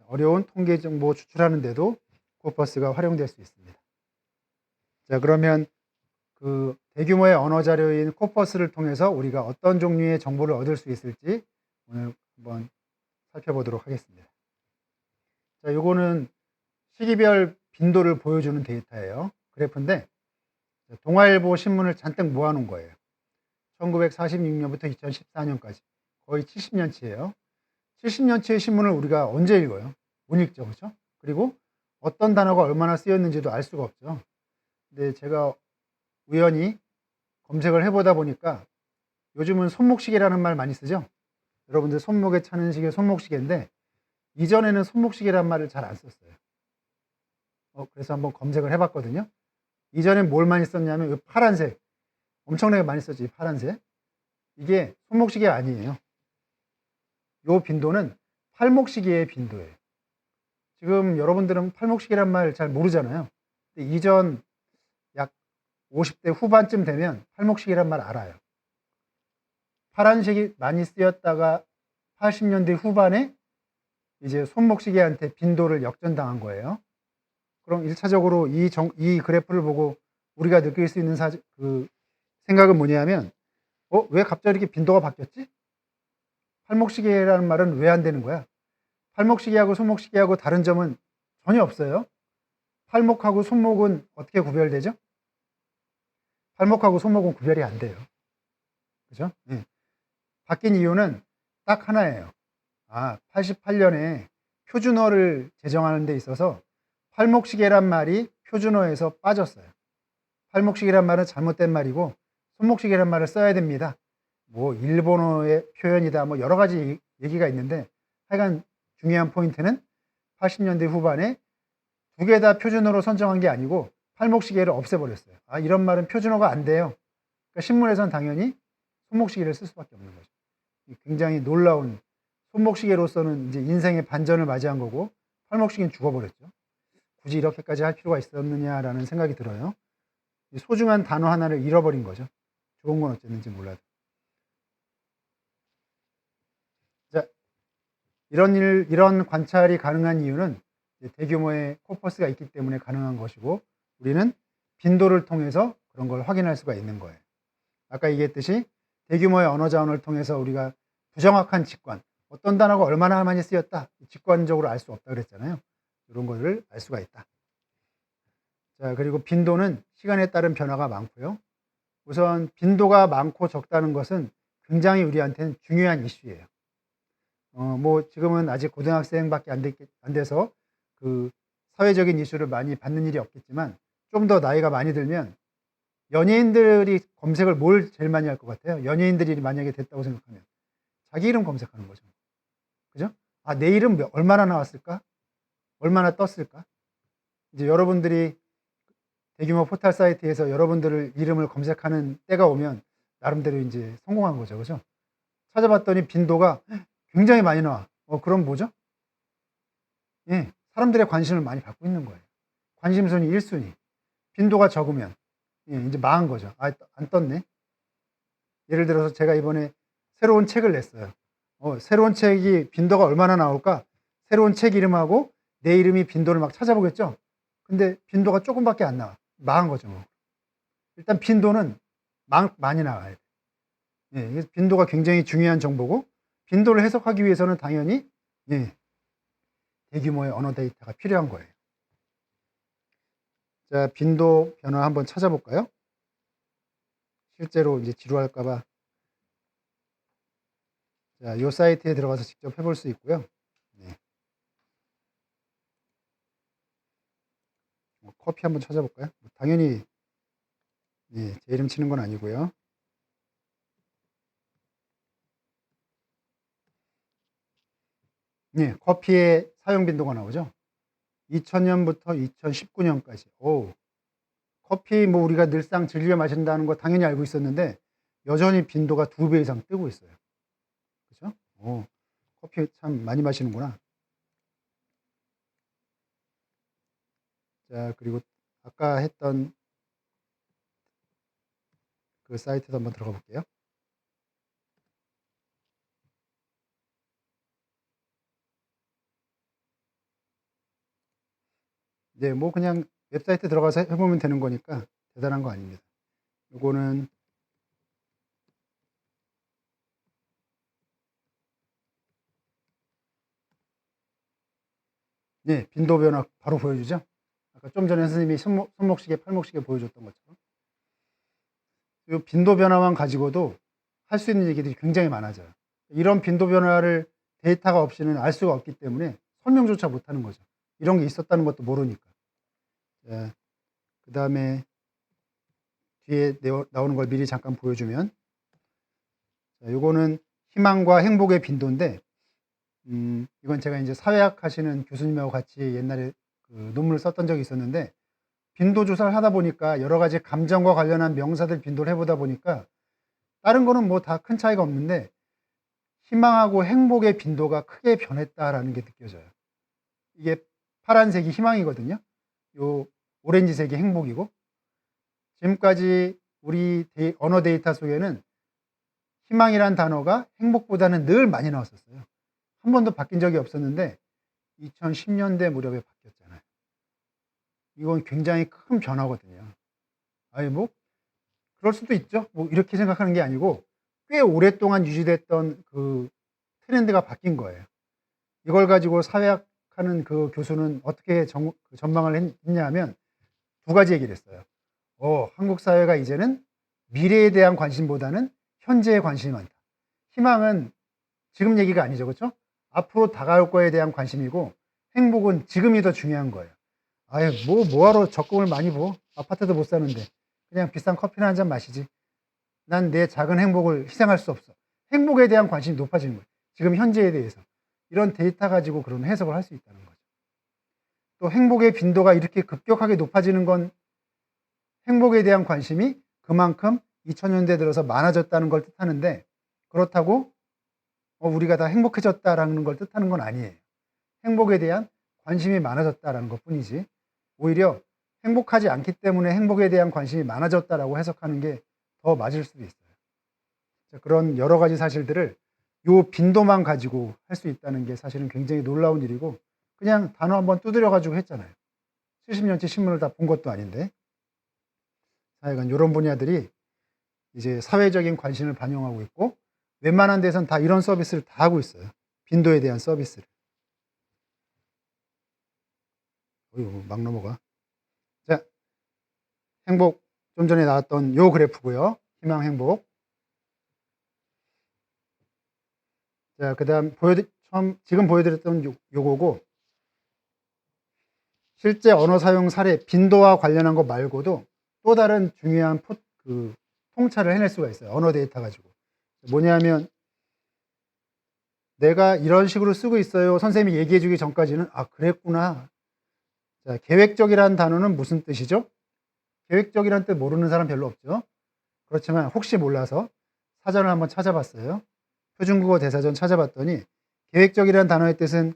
어려운 통계 정보 추출하는 데도 코퍼스가 활용될 수 있습니다. 자, 그러면 그 대규모의 언어 자료인 코퍼스를 통해서 우리가 어떤 종류의 정보를 얻을 수 있을지 오늘 한번 살펴보도록 하겠습니다. 자, 요거는 시기별 빈도를 보여주는 데이터예요. 그래프인데 동아일보 신문을 잔뜩 모아놓은 거예요. 1946년부터 2014년까지 거의 70년치예요. 70년치의 신문을 우리가 언제 읽어요? 못 읽죠, 그렇죠? 그리고 어떤 단어가 얼마나 쓰였는지도 알 수가 없죠. 근데 제가 우연히 검색을 해보다 보니까 요즘은 손목시계라는 말 많이 쓰죠. 여러분들 손목에 차는 시계 손목시계인데 이전에는 손목시계란 말을 잘 안 썼어요. 그래서 한번 검색을 해봤거든요. 이전엔 뭘 많이 썼냐면 이 파란색, 엄청나게 많이 썼죠. 이 파란색. 이게 손목시계 아니에요. 요 빈도는 팔목시계의 빈도예요. 지금 여러분들은 팔목시계란 말 잘 모르잖아요. 근데 이전 약 50대 후반쯤 되면 팔목시계란 말 알아요. 파란색이 많이 쓰였다가 80년대 후반에 이제 손목시계한테 빈도를 역전당한 거예요. 그럼 1차적으로 이 그래프를 보고 우리가 느낄 수 있는 생각은 뭐냐면, 왜 갑자기 이렇게 빈도가 바뀌었지? 팔목시계라는 말은 왜 안 되는 거야? 팔목시계하고 손목시계하고 다른 점은 전혀 없어요. 팔목하고 손목은 어떻게 구별되죠? 팔목하고 손목은 구별이 안 돼요. 그죠? 네. 바뀐 이유는 딱 하나예요. 88년에 표준어를 제정하는 데 있어서 팔목시계란 말이 표준어에서 빠졌어요. 팔목시계란 말은 잘못된 말이고 손목시계란 말을 써야 됩니다. 뭐 일본어의 표현이다, 뭐 여러 가지 얘기가 있는데 하여간 중요한 포인트는 80년대 후반에 두 개 다 표준어로 선정한 게 아니고 팔목시계를 없애버렸어요. 이런 말은 표준어가 안 돼요. 그러니까 신문에서는 당연히 손목시계를 쓸 수밖에 없는 거죠. 굉장히 놀라운, 손목시계로서는 이제 인생의 반전을 맞이한 거고 팔목시계는 죽어버렸죠. 굳이 이렇게까지 할 필요가 있었느냐라는 생각이 들어요. 소중한 단어 하나를 잃어버린 거죠. 좋은 건 어쨌는지 몰라도. 자, 이런 관찰이 가능한 이유는 대규모의 코퍼스가 있기 때문에 가능한 것이고, 우리는 빈도를 통해서 그런 걸 확인할 수가 있는 거예요. 아까 얘기했듯이 대규모의 언어 자원을 통해서 우리가 부정확한 직관, 어떤 단어가 얼마나 많이 쓰였다, 직관적으로 알 수 없다 그랬잖아요. 이런 거를 알 수가 있다. 자, 그리고 빈도는 시간에 따른 변화가 많고요. 우선 빈도가 많고 적다는 것은 굉장히 우리한테는 중요한 이슈예요. 뭐 지금은 아직 고등학생밖에 안 돼서 그 사회적인 이슈를 많이 받는 일이 없겠지만, 좀 더 나이가 많이 들면 연예인들이 검색을 뭘 제일 많이 할 것 같아요? 연예인들이 만약에 됐다고 생각하면 자기 이름 검색하는 거죠. 그죠? 내 이름 얼마나 나왔을까? 얼마나 떴을까? 이제 여러분들이 대규모 포털 사이트에서 여러분들 이름을 검색하는 때가 오면 나름대로 이제 성공한 거죠. 그죠? 찾아봤더니 빈도가 굉장히 많이 나와. 그럼 뭐죠? 예, 사람들의 관심을 많이 받고 있는 거예요. 관심순위 1순위. 빈도가 적으면 이제 망한 거죠. 안 떴네. 예를 들어서 제가 이번에 새로운 책을 냈어요. 새로운 책이 빈도가 얼마나 나올까? 새로운 책 이름하고 내 이름이 빈도를 막 찾아보겠죠? 근데 빈도가 조금밖에 안 나와. 망한 거죠. 뭐. 일단 빈도는 많이 나와요. 예, 빈도가 굉장히 중요한 정보고, 빈도를 해석하기 위해서는 당연히 대규모의 언어 데이터가 필요한 거예요. 자, 빈도 변화 한번 찾아볼까요? 실제로 이제 지루할까봐. 자, 이 사이트에 들어가서 직접 해볼 수 있고요. 네. 커피 한번 찾아볼까요? 당연히 제 이름 치는 건 아니고요. 네, 커피의 사용 빈도가 나오죠. 2000년부터 2019년까지. 커피 뭐 우리가 늘상 즐겨 마신다는 거 당연히 알고 있었는데 여전히 빈도가 2배 이상 뜨고 있어요. 그렇죠? 커피 참 많이 마시는구나. 자, 그리고 아까 했던 그 사이트도 한번 들어가 볼게요. 네, 뭐 그냥 웹사이트 들어가서 해보면 되는 거니까 대단한 거 아닙니다. 요거는 네, 빈도 변화 바로 보여주죠. 아까 좀 전에 선생님이 손목시계, 팔목시계 보여줬던 것처럼 이 빈도 변화만 가지고도 할 수 있는 얘기들이 굉장히 많아져요. 이런 빈도 변화를 데이터가 없이는 알 수가 없기 때문에 설명조차 못하는 거죠. 이런 게 있었다는 것도 모르니까. 그 다음에 뒤에 나오는 걸 미리 잠깐 보여주면, 자, 요거는 희망과 행복의 빈도인데, 이건 제가 이제 사회학 하시는 교수님하고 같이 옛날에 그 논문을 썼던 적이 있었는데, 빈도 조사를 하다 보니까 여러 가지 감정과 관련한 명사들 빈도를 해보다 보니까 다른 거는 뭐 다 큰 차이가 없는데 희망하고 행복의 빈도가 크게 변했다라는 게 느껴져요. 이게 파란색이 희망이거든요. 요 오렌지색이 행복이고, 지금까지 우리 언어 데이터 속에는 희망이란 단어가 행복보다는 늘 많이 나왔었어요. 한 번도 바뀐 적이 없었는데 2010년대 무렵에 바뀌었잖아요. 이건 굉장히 큰 변화거든요. 아니 뭐 그럴 수도 있죠. 뭐 이렇게 생각하는 게 아니고 꽤 오랫동안 유지됐던 그 트렌드가 바뀐 거예요. 이걸 가지고 사회학하는 그 교수는 어떻게 전망을 했냐 하면 두 가지 얘기를 했어요. 한국 사회가 이제는 미래에 대한 관심보다는 현재에 관심이 많다. 희망은 지금 얘기가 아니죠. 그렇죠? 앞으로 다가올 거에 대한 관심이고 행복은 지금이 더 중요한 거예요. 아유, 뭐하러 적금을 많이 보? 아파트도 못 사는데 그냥 비싼 커피나 한 잔 마시지. 난 내 작은 행복을 희생할 수 없어. 행복에 대한 관심이 높아지는 거예요. 지금 현재에 대해서. 이런 데이터 가지고 그런 해석을 할 수 있다는 거죠. 또 행복의 빈도가 이렇게 급격하게 높아지는 건 행복에 대한 관심이 그만큼 2000년대 들어서 많아졌다는 걸 뜻하는데, 그렇다고 우리가 다 행복해졌다라는 걸 뜻하는 건 아니에요. 행복에 대한 관심이 많아졌다라는 것 뿐이지, 오히려 행복하지 않기 때문에 행복에 대한 관심이 많아졌다라고 해석하는 게 더 맞을 수도 있어요. 그런 여러 가지 사실들을 요 빈도만 가지고 할 수 있다는 게 사실은 굉장히 놀라운 일이고, 그냥 단어 한번 두드려 가지고 했잖아요. 70년치 신문을 다 본 것도 아닌데. 하여간 이런 분야들이 이제 사회적인 관심을 반영하고 있고, 웬만한 데선 다 이런 서비스를 다 하고 있어요. 빈도에 대한 서비스를. 어이구, 막 넘어가. 자, 행복. 좀 전에 나왔던 요 그래프고요. 희망, 행복. 자, 그 다음 지금 보여드렸던 요거고, 실제 언어 사용 사례, 빈도와 관련한 거 말고도 또 다른 중요한 통찰을 해낼 수가 있어요. 언어 데이터 가지고. 뭐냐면, 내가 이런 식으로 쓰고 있어요. 선생님이 얘기해 주기 전까지는, 그랬구나. 자, 계획적이라는 단어는 무슨 뜻이죠? 계획적이라는 뜻 모르는 사람 별로 없죠. 그렇지만 혹시 몰라서 사전을 한번 찾아봤어요. 표준국어 대사전 찾아봤더니 계획적이라는 단어의 뜻은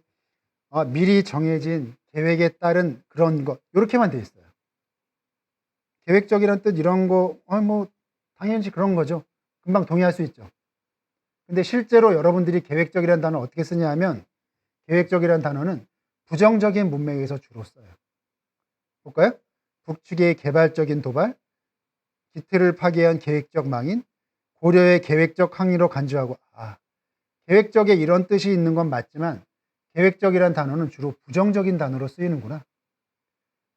미리 정해진 계획에 따른 그런 것, 이렇게만 돼 있어요. 계획적이라는 뜻 이런 거 뭐 당연히 그런 거죠. 금방 동의할 수 있죠. 근데 실제로 여러분들이 계획적이라는 단어 어떻게 쓰냐 하면, 계획적이라는 단어는 부정적인 문맥에서 주로 써요. 볼까요? 북측의 개발적인 도발, 기틀을 파괴한 계획적 망인, 고려의 계획적 항의로 간주하고. 계획적에 이런 뜻이 있는 건 맞지만 계획적이란 단어는 주로 부정적인 단어로 쓰이는구나.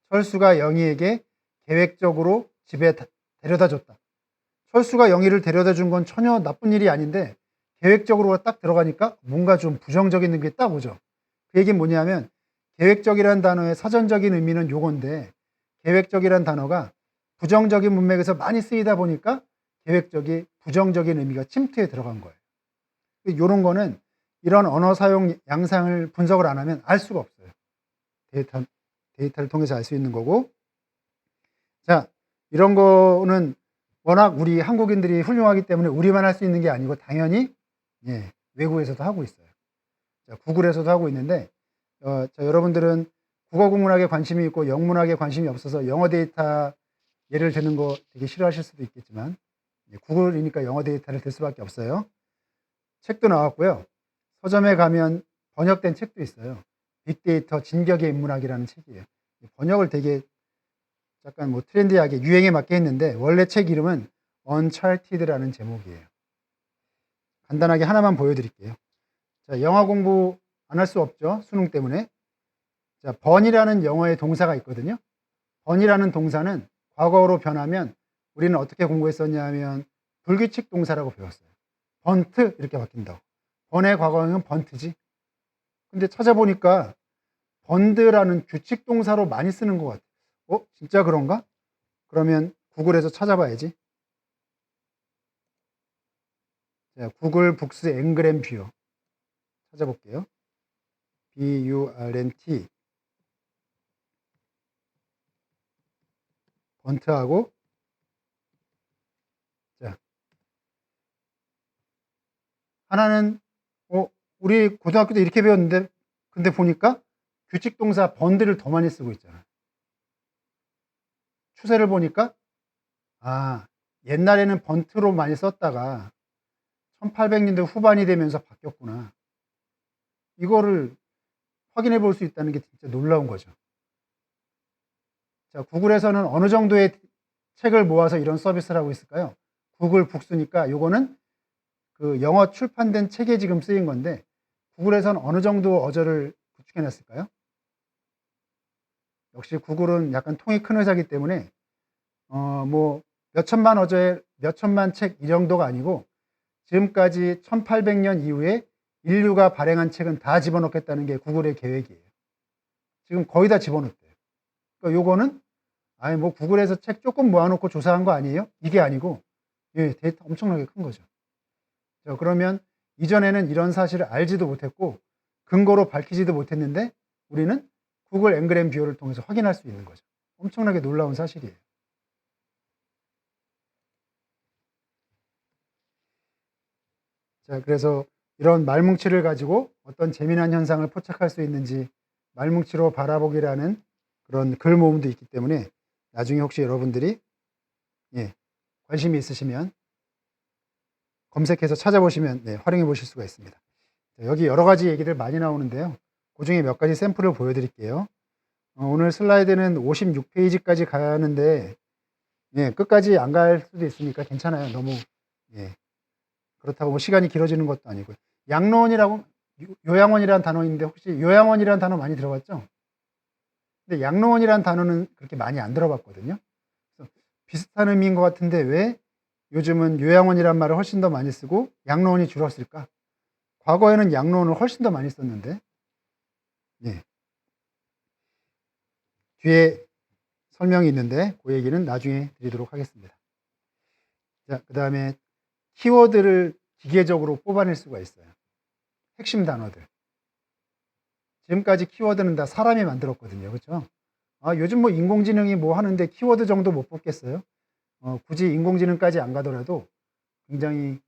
철수가 영희에게 계획적으로 집에 데려다 줬다. 철수가 영희를 데려다 준 건 전혀 나쁜 일이 아닌데 계획적으로 딱 들어가니까 뭔가 좀 부정적인 게 딱 오죠. 그 얘기는 뭐냐면, 계획적이라는 단어의 사전적인 의미는 요건데 계획적이라는 단어가 부정적인 문맥에서 많이 쓰이다 보니까 계획적이 부정적인 의미가 침투해 들어간 거예요. 이런 거는 이런 언어 사용 양상을 분석을 안 하면 알 수가 없어요. 데이터를 통해서 알 수 있는 거고. 자, 이런 거는 워낙 우리 한국인들이 훌륭하기 때문에 우리만 할 수 있는 게 아니고 당연히 외국에서도 하고 있어요. 자, 구글에서도 하고 있는데, 여러분들은 국어 국문학에 관심이 있고 영문학에 관심이 없어서 영어 데이터 예를 드는 거 되게 싫어하실 수도 있겠지만, 구글이니까 영어 데이터를 들 수밖에 없어요. 책도 나왔고요. 서점에 가면 번역된 책도 있어요. 빅데이터 진격의 인문학이라는 책이에요. 번역을 되게 약간 뭐 트렌디하게 유행에 맞게 했는데, 원래 책 이름은 Uncharted라는 제목이에요. 간단하게 하나만 보여드릴게요. 자, 영어 공부 안 할 수 없죠. 수능 때문에. 자, 번이라는 영어의 동사가 있거든요. 번이라는 동사는 과거로 변하면 우리는 어떻게 공부했었냐 하면 불규칙 동사라고 배웠어요. 번트 이렇게 바뀐다고. 번의 과거형은 번트지. 근데 찾아보니까 번드라는 규칙 동사로 많이 쓰는 것 같아요. 진짜 그런가? 그러면 구글에서 찾아봐야지. 자, 구글 북스 앵그램 뷰어 찾아볼게요. BURNT 번트하고, 자, 하나는 우리 고등학교 때 이렇게 배웠는데, 근데 보니까 규칙 동사 번드를 더 많이 쓰고 있잖아. 추세를 보니까 옛날에는 번트로 많이 썼다가 1800년대 후반이 되면서 바뀌었구나. 이거를 확인해 볼 수 있다는 게 진짜 놀라운 거죠. 자, 구글에서는 어느 정도의 책을 모아서 이런 서비스를 하고 있을까요? 구글 북스니까 요거는 그 영어 출판된 책에 지금 쓰인 건데, 구글에서는 어느 정도 어저를 구축해 놨을까요? 역시 구글은 약간 통이 큰 회사이기 때문에 뭐 몇천만 어저에 몇천만 책 이 정도가 아니고, 지금까지 1800년 이후에 인류가 발행한 책은 다 집어넣겠다는 게 구글의 계획이에요. 지금 거의 다 집어넣었대요. 그러니까 요거는 뭐 구글에서 책 조금 모아놓고 조사한 거 아니에요? 이게 아니고, 데이터 엄청나게 큰 거죠. 자, 그러면 이전에는 이런 사실을 알지도 못했고 근거로 밝히지도 못했는데, 우리는 구글 앵그램 뷰어를 통해서 확인할 수 있는 거죠. 엄청나게 놀라운 사실이에요. 자, 그래서 이런 말뭉치를 가지고 어떤 재미난 현상을 포착할 수 있는지 말뭉치로 바라보기라는 그런 글 모음도 있기 때문에, 나중에 혹시 여러분들이 관심이 있으시면 검색해서 찾아보시면 활용해 보실 수가 있습니다. 자, 여기 여러 가지 얘기들 많이 나오는데요. 그 중에 몇 가지 샘플을 보여드릴게요. 오늘 슬라이드는 56페이지까지 가는데 끝까지 안 갈 수도 있으니까 괜찮아요. 너무 그렇다고 뭐 시간이 길어지는 것도 아니고요. 양로원이라고, 요양원이라는 단어인데 혹시 요양원이라는 단어 많이 들어봤죠? 근데 양로원이라는 단어는 그렇게 많이 안 들어봤거든요. 그래서 비슷한 의미인 것 같은데 왜 요즘은 요양원이라는 말을 훨씬 더 많이 쓰고 양로원이 줄었을까? 과거에는 양로원을 훨씬 더 많이 썼는데, 뒤에 설명이 있는데 그 얘기는 나중에 드리도록 하겠습니다. 자, 그 다음에 키워드를 기계적으로 뽑아낼 수가 있어요. 핵심 단어들. 지금까지 키워드는 다 사람이 만들었거든요. 그렇죠? 요즘 뭐 인공지능이 뭐 하는데 키워드 정도 못 뽑겠어요? 굳이 인공지능까지 안 가더라도 굉장히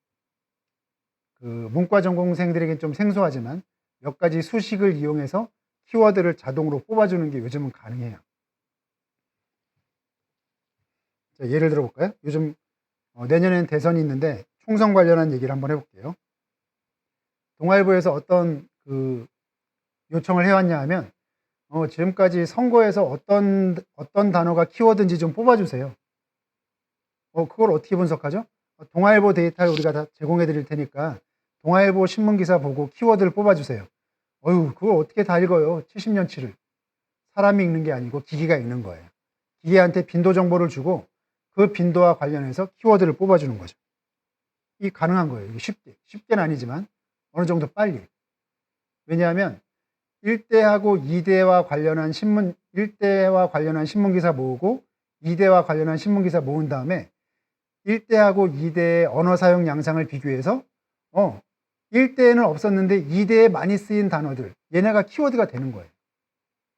그 문과 전공생들에겐 좀 생소하지만 몇 가지 수식을 이용해서 키워드를 자동으로 뽑아주는 게 요즘은 가능해요. 자, 예를 들어 볼까요? 요즘 내년에는 대선이 있는데 총선 관련한 얘기를 한번 해볼게요. 동아일보에서 어떤 그 요청을 해왔냐 하면 지금까지 선거에서 어떤 단어가 키워드인지 좀 뽑아주세요. 그걸 어떻게 분석하죠? 동아일보 데이터를 우리가 다 제공해 드릴 테니까 동아일보 신문기사 보고 키워드를 뽑아주세요. 그걸 어떻게 다 읽어요? 70년치를. 사람이 읽는 게 아니고 기계가 읽는 거예요. 기계한테 빈도 정보를 주고 그 빈도와 관련해서 키워드를 뽑아주는 거죠. 이 가능한 거예요. 이게 쉽게는 아니지만 어느 정도 빨리. 왜냐하면 1대하고 2대와 관련한 1대와 관련한 신문기사 모으고 2대와 관련한 신문기사 모은 다음에 1대하고 2대의 언어 사용 양상을 비교해서 1대에는 없었는데 2대에 많이 쓰인 단어들, 얘네가 키워드가 되는 거예요.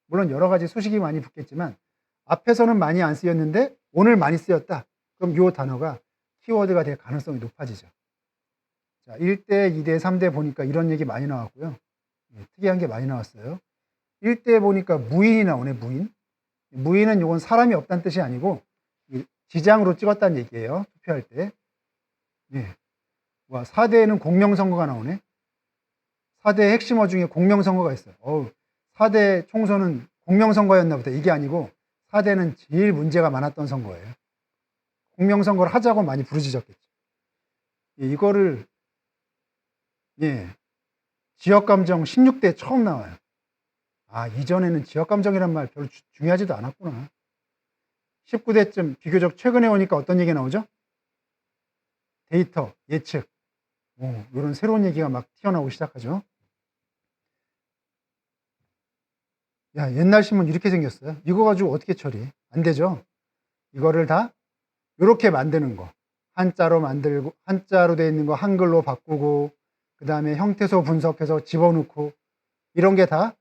물론 여러 가지 수식이 많이 붙겠지만 앞에서는 많이 안 쓰였는데 오늘 많이 쓰였다. 그럼 이 단어가 키워드가 될 가능성이 높아지죠. 자, 1대, 2대, 3대 보니까 이런 얘기 많이 나왔고요. 특이한 게 많이 나왔어요. 1대 보니까 무인이 나오네, 무인. 무인은 이건 사람이 없다는 뜻이 아니고 지장으로 찍었다는 얘기예요. 투표할 때. 4대에는 공명선거가 나오네. 4대 핵심어 중에 공명선거가 있어요. 4대 총선은 공명선거였나 보다. 이게 아니고 4대는 제일 문제가 많았던 선거예요. 공명선거를 하자고 많이 부르짖었겠죠. 이거를 지역감정 16대 처음 나와요. 이전에는 지역감정이란 말 별로 중요하지도 않았구나. 19대쯤 비교적 최근에 오니까 어떤 얘기 나오죠? 데이터, 예측. 이런 새로운 얘기가 막 튀어나오기 시작하죠. 옛날 신문 이렇게 생겼어요. 이거 가지고 어떻게 처리해? 안 되죠. 이거를 다 이렇게 만드는 거. 한자로 만들고, 한자로 돼 있는 거 한글로 바꾸고, 그 다음에 형태소 분석해서 집어넣고, 이런 게 다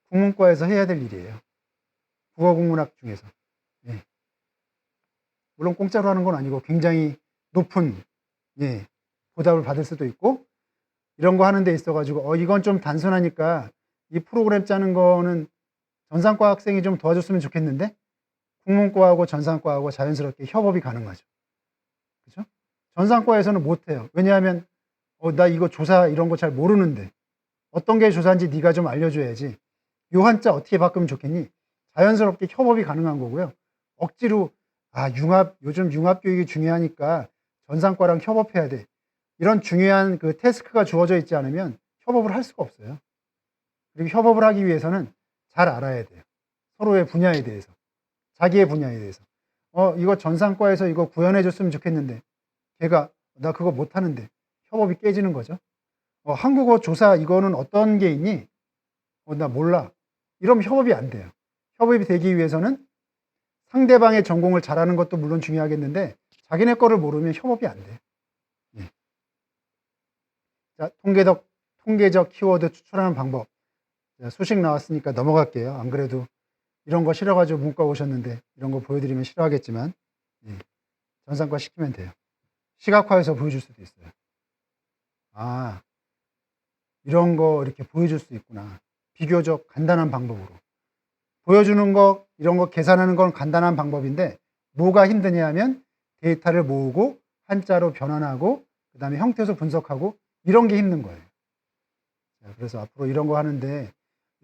국문과에서 해야 될 일이에요. 국어국문학 중에서. 예. 물론 공짜로 하는 건 아니고 굉장히 높은, 예, 보답을 받을 수도 있고, 이런 거 하는 데 있어가지고, 이건 좀 단순하니까 이 프로그램 짜는 거는 전산과 학생이 좀 도와줬으면 좋겠는데, 국문과하고 전산과하고 자연스럽게 협업이 가능하죠. 그죠? 전산과에서는 못해요. 왜냐하면, 나 이거 조사 이런 거 잘 모르는데, 어떤 게 조사인지 네가 좀 알려줘야지. 요 한자 어떻게 바꾸면 좋겠니? 자연스럽게 협업이 가능한 거고요. 억지로, 요즘 융합교육이 중요하니까 전산과랑 협업해야 돼. 이런 중요한 그 태스크가 주어져 있지 않으면 협업을 할 수가 없어요. 그리고 협업을 하기 위해서는 잘 알아야 돼요. 서로의 분야에 대해서. 자기의 분야에 대해서. 이거 전산과에서 이거 구현해 줬으면 좋겠는데, 걔가, 나 그거 못하는데, 협업이 깨지는 거죠. 한국어 조사 이거는 어떤 게 있니? 나 몰라. 이러면 협업이 안 돼요. 협업이 되기 위해서는 상대방의 전공을 잘하는 것도 물론 중요하겠는데, 자기네 거를 모르면 협업이 안 돼요. 예. 자, 통계적 키워드 추출하는 방법. 자, 수식 나왔으니까 넘어갈게요. 안 그래도 이런 거 싫어가지고 문과 오셨는데, 이런 거 보여드리면 싫어하겠지만, 예. 전산과 시키면 돼요. 시각화해서 보여줄 수도 있어요. 이런 거 이렇게 보여줄 수 있구나. 비교적 간단한 방법으로. 보여주는 거, 이런 거 계산하는 건 간단한 방법인데, 뭐가 힘드냐 하면 데이터를 모으고, 한자로 변환하고, 그 다음에 형태소 분석하고, 이런 게 힘든 거예요. 그래서 앞으로 이런 거 하는데,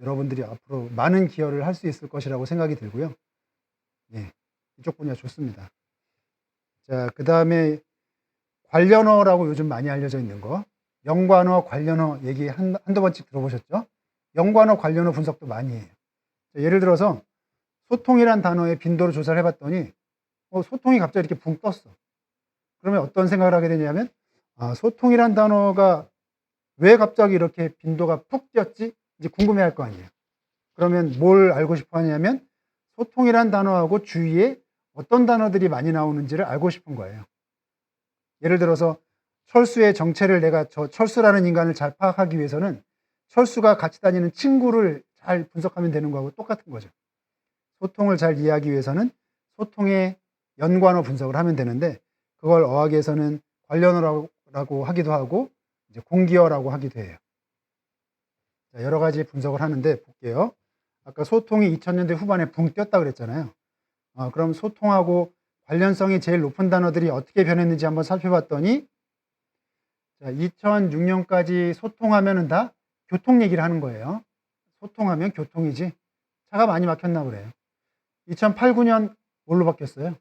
여러분들이 앞으로 많은 기여를 할 수 있을 것이라고 생각이 들고요. 예, 이쪽 분야 좋습니다. 자, 그 다음에 관련어라고 요즘 많이 알려져 있는 거. 연관어, 관련어 얘기 한두 번씩 들어보셨죠? 연관어, 관련어 분석도 많이 해요. 자, 예를 들어서 소통이란 단어의 빈도를 조사를 해봤더니 소통이 갑자기 이렇게 붕 떴어. 그러면 어떤 생각을 하게 되냐면 소통이란 단어가 왜 갑자기 이렇게 빈도가 푹 뛰었지? 이제 궁금해할 거 아니에요. 그러면 뭘 알고 싶어 하냐면 소통이란 단어하고 주위에 어떤 단어들이 많이 나오는지를 알고 싶은 거예요. 예를 들어서 철수의 정체를 내가 저 철수라는 인간을 잘 파악하기 위해서는 철수가 같이 다니는 친구를 잘 분석하면 되는 거하고 똑같은 거죠. 소통을 잘 이해하기 위해서는 소통의 연관어 분석을 하면 되는데, 그걸 어학에서는 관련어라고 하기도 하고 이제 공기어라고 하기도 해요. 자, 여러 가지 분석을 하는데 볼게요. 아까 소통이 2000년대 후반에 붕 떴다 그랬잖아요. 그럼 소통하고 관련성이 제일 높은 단어들이 어떻게 변했는지 한번 살펴봤더니, 자, 2006년까지 소통하면은 다 교통 얘기를 하는 거예요. 소통하면 교통이지. 차가 많이 막혔나 그래요. 2008, 9년 뭘로 바뀌었어요?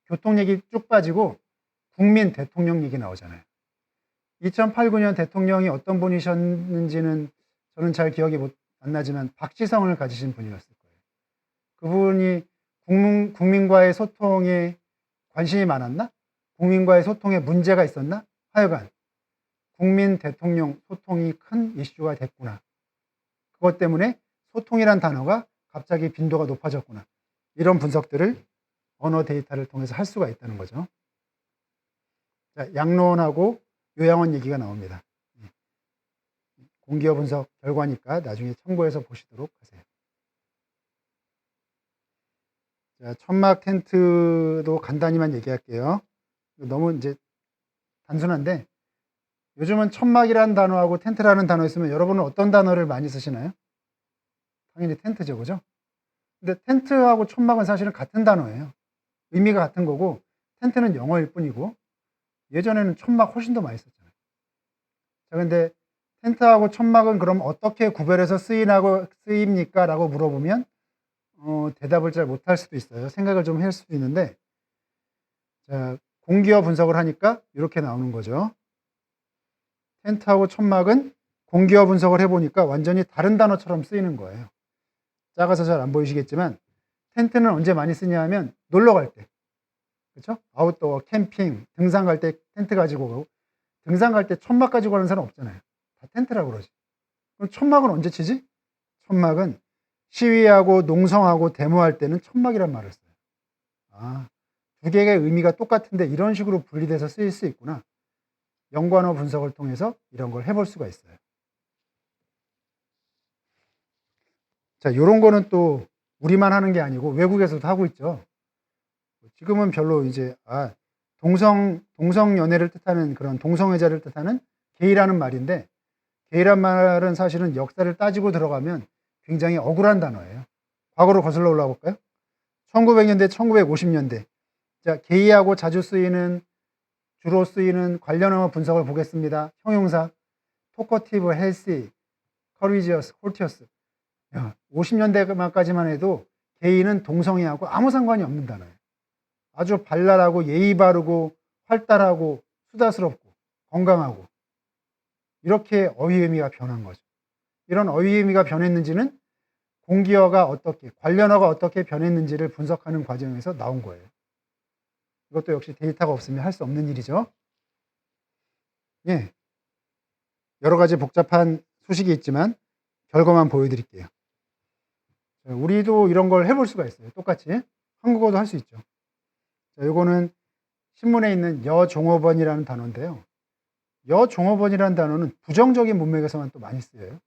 교통 얘기 쭉 빠지고 국민 대통령 얘기 나오잖아요. 2008, 9년 대통령이 어떤 분이셨는지는 저는 잘 기억이 안 나지만 박지성을 가지신 분이었을 거예요. 그분이 국민과의 소통에 관심이 많았나? 국민과의 소통에 문제가 있었나? 하여간 국민 대통령 소통이 큰 이슈가 됐구나. 그것 때문에 소통이란 단어가 갑자기 빈도가 높아졌구나. 이런 분석들을 언어 데이터를 통해서 할 수가 있다는 거죠. 자, 양론하고 요양원 얘기가 나옵니다. 공기어 분석 결과니까 나중에 참고해서 보시도록 하세요. 자, 천막 텐트도 간단히만 얘기할게요. 너무 이제 단순한데, 요즘은 천막이라는 단어하고 텐트라는 단어 있으면 여러분은 어떤 단어를 많이 쓰시나요? 당연히 텐트죠, 그죠? 근데 텐트하고 천막은 사실은 같은 단어예요. 의미가 같은 거고, 텐트는 영어일 뿐이고, 예전에는 천막 훨씬 더 많이 썼잖아요. 자, 근데 텐트하고 천막은 그럼 어떻게 구별해서 쓰입니까? 라고 물어보면, 대답을 잘 못할 수도 있어요. 생각을 좀 할 수도 있는데, 자, 공기어 분석을 하니까 이렇게 나오는 거죠. 텐트하고 천막은 공기어 분석을 해보니까 완전히 다른 단어처럼 쓰이는 거예요. 작아서 잘 안 보이시겠지만, 텐트는 언제 많이 쓰냐 하면 놀러 갈 때. 그렇죠? 아웃도어, 캠핑, 등산 갈 때 텐트 가지고 가고, 등산 갈 때 천막 가지고 가는 사람 없잖아요. 다 텐트라고 그러지. 그럼 천막은 언제 치지? 천막은 시위하고 농성하고 데모할 때는 천막이란 말을 써요. 두 개의 의미가 똑같은데 이런 식으로 분리돼서 쓰일 수 있구나. 연관어 분석을 통해서 이런 걸 해볼 수가 있어요. 자, 요런 거는 또 우리만 하는 게 아니고 외국에서도 하고 있죠. 지금은 별로 이제 동성 연애를 뜻하는 그런 동성애자를 뜻하는 게이라는 말인데, 게이란 말은 사실은 역사를 따지고 들어가면 굉장히 억울한 단어예요. 과거로 거슬러 올라가 볼까요? 1900년대, 1950년대. 자, 게이하고 주로 쓰이는 관련어 분석을 보겠습니다. 형용사, 토커티브, 헬시, 커리지어스, 콜티어스. 50년대까지만 해도 게이는 동성애하고 아무 상관이 없는 단어예요. 아주 발랄하고 예의 바르고 활달하고 수다스럽고 건강하고, 이렇게 어휘 의미가 변한 거죠. 이런 어휘 의미가 변했는지는 공기어가 어떻게, 관련어가 어떻게 변했는지를 분석하는 과정에서 나온 거예요. 이것도 역시 데이터가 없으면 할 수 없는 일이죠. 예. 여러 가지 복잡한 수식이 있지만 결과만 보여드릴게요. 우리도 이런 걸 해볼 수가 있어요. 똑같이. 한국어도 할 수 있죠. 자, 요거는 신문에 있는 여종업원이라는 단어인데요. 여종업원이라는 단어는 부정적인 문맥에서만 또 많이 쓰여요.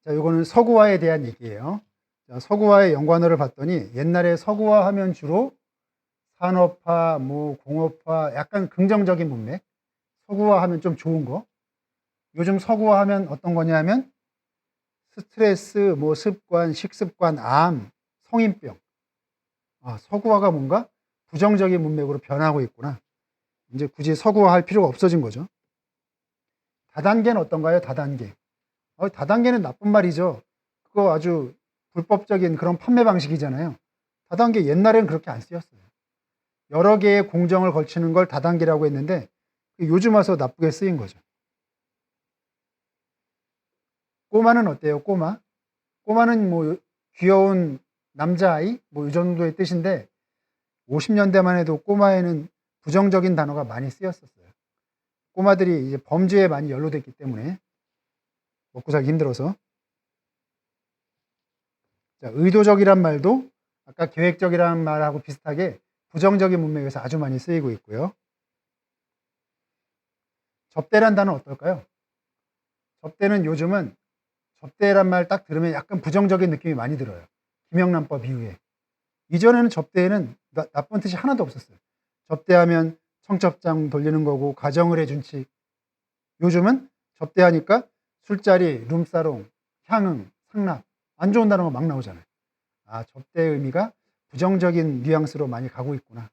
자, 요거는 서구화에 대한 얘기예요. 자, 서구화의 연관어를 봤더니 옛날에 서구화 하면 주로 산업화, 공업화, 약간 긍정적인 문맥, 서구화 하면 좀 좋은 거. 요즘 서구화 하면 어떤 거냐면 스트레스, 습관, 식습관, 암, 성인병. 서구화가 뭔가 부정적인 문맥으로 변하고 있구나. 이제 굳이 서구화 할 필요가 없어진 거죠. 다단계는 어떤가요? 다단계. 다단계는 나쁜 말이죠. 그거 아주 불법적인 그런 판매 방식이잖아요. 다단계 옛날에는 그렇게 안 쓰였어요. 여러 개의 공정을 걸치는 걸 다단계라고 했는데 요즘 와서 나쁘게 쓰인 거죠. 꼬마는 어때요? 꼬마는 귀여운 남자아이? 이 정도의 뜻인데 50년대만 해도 꼬마에는 부정적인 단어가 많이 쓰였었어요. 꼬마들이 이제 범죄에 많이 연루됐기 때문에 먹고 살기 힘들어서. 자, 의도적이란 말도 아까 계획적이라는 말하고 비슷하게 부정적인 문맥에서 아주 많이 쓰이고 있고요. 접대란 단어는 어떨까요? 접대는 요즘은 접대란 말 딱 들으면 약간 부정적인 느낌이 많이 들어요. 김영란법 이후에. 이전에는 접대에는 나쁜 뜻이 하나도 없었어요. 접대하면 청첩장 돌리는 거고 가정을 해준 치. 요즘은 접대하니까 술자리, 룸사롱, 향응, 상납, 안 좋은 단어가 막 나오잖아요. 접대의 의미가 부정적인 뉘앙스로 많이 가고 있구나.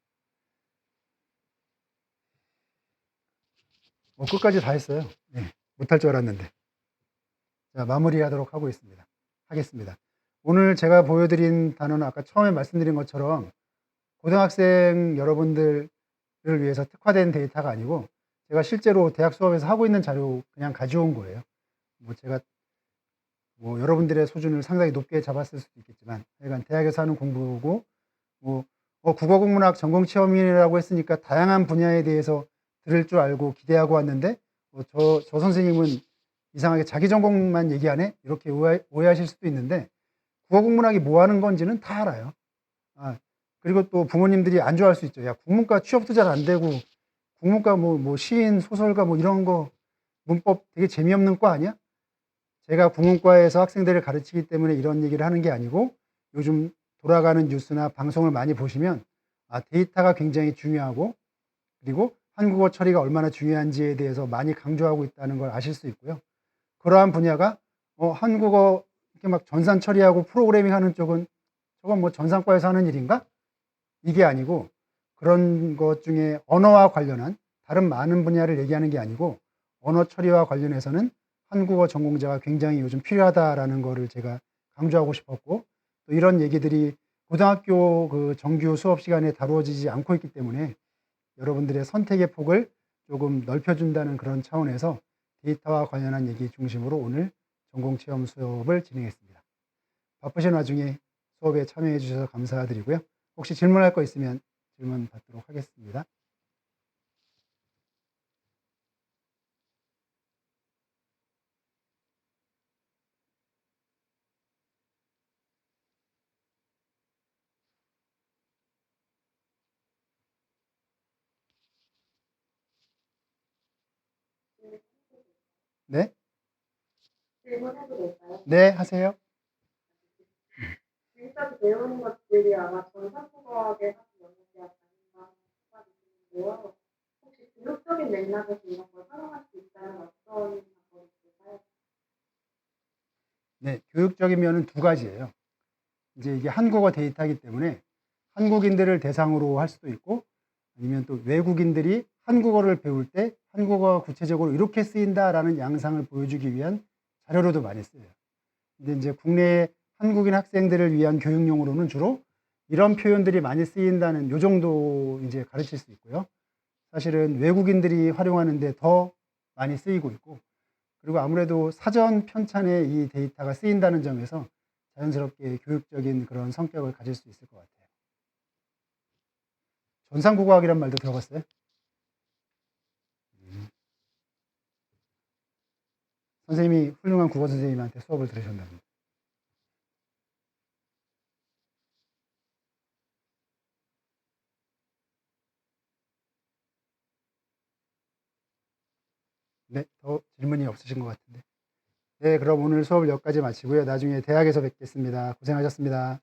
끝까지 다 했어요. 네, 못할 줄 알았는데. 자, 마무리하도록 하겠습니다. 오늘 제가 보여드린 단어는 아까 처음에 말씀드린 것처럼 고등학생 여러분들을 위해서 특화된 데이터가 아니고 제가 실제로 대학 수업에서 하고 있는 자료 그냥 가져온 거예요. 제가 여러분들의 수준을 상당히 높게 잡았을 수도 있겠지만 하여간 대학에서 하는 공부고 국어국문학 전공체험이라고 했으니까 다양한 분야에 대해서 들을 줄 알고 기대하고 왔는데 저 선생님은 이상하게 자기 전공만 얘기하네? 이렇게 오해하실 수도 있는데 국어국문학이 뭐 하는 건지는 다 알아요. 그리고 또 부모님들이 안 좋아할 수 있죠. 야, 국문과 취업도 잘 안 되고 국문과 시인, 소설가 이런 거 문법 되게 재미없는 과 아니야? 제가 국문과에서 학생들을 가르치기 때문에 이런 얘기를 하는 게 아니고 요즘 돌아가는 뉴스나 방송을 많이 보시면 데이터가 굉장히 중요하고 그리고 한국어 처리가 얼마나 중요한지에 대해서 많이 강조하고 있다는 걸 아실 수 있고요. 그러한 분야가 한국어 이렇게 막 전산 처리하고 프로그래밍 하는 쪽은 저건 전산과에서 하는 일인가? 이게 아니고 그런 것 중에 언어와 관련한 다른 많은 분야를 얘기하는 게 아니고 언어 처리와 관련해서는 한국어 전공자가 굉장히 요즘 필요하다라는 거를 제가 강조하고 싶었고 또 이런 얘기들이 고등학교 그 정규 수업 시간에 다루어지지 않고 있기 때문에 여러분들의 선택의 폭을 조금 넓혀준다는 그런 차원에서 데이터와 관련한 얘기 중심으로 오늘 전공체험 수업을 진행했습니다. 바쁘신 와중에 수업에 참여해 주셔서 감사드리고요. 혹시 질문할 거 있으면 질문 받도록 하겠습니다. 네? 질문해도 될까요? 네, 하세요. 지금까지 배운 것들이 아마 전산국어학의 한 영역이 아닌가 생각이 드는데요. 혹시 교육적인 맥락에서 이런 걸 활용할 수 있다면 어떤 방법이 있을까요? 네, 교육적인 면은 두 가지예요. 이제 이게 한국어 데이터이기 때문에 한국인들을 대상으로 할 수도 있고 아니면 또 외국인들이 한국어를 배울 때 한국어가 구체적으로 이렇게 쓰인다라는 양상을 보여주기 위한 자료로도 많이 쓰여요. 근데 이제 국내 한국인 학생들을 위한 교육용으로는 주로 이런 표현들이 많이 쓰인다는 요 정도 이제 가르칠 수 있고요. 사실은 외국인들이 활용하는데 더 많이 쓰이고 있고, 그리고 아무래도 사전 편찬에 이 데이터가 쓰인다는 점에서 자연스럽게 교육적인 그런 성격을 가질 수 있을 것 같아요. 전산국어학이란 말도 들어봤어요? 선생님이 훌륭한 국어 선생님한테 수업을 들으셨답니다. 네, 더 질문이 없으신 것 같은데. 네, 그럼 오늘 수업을 여기까지 마치고요. 나중에 대학에서 뵙겠습니다. 고생하셨습니다.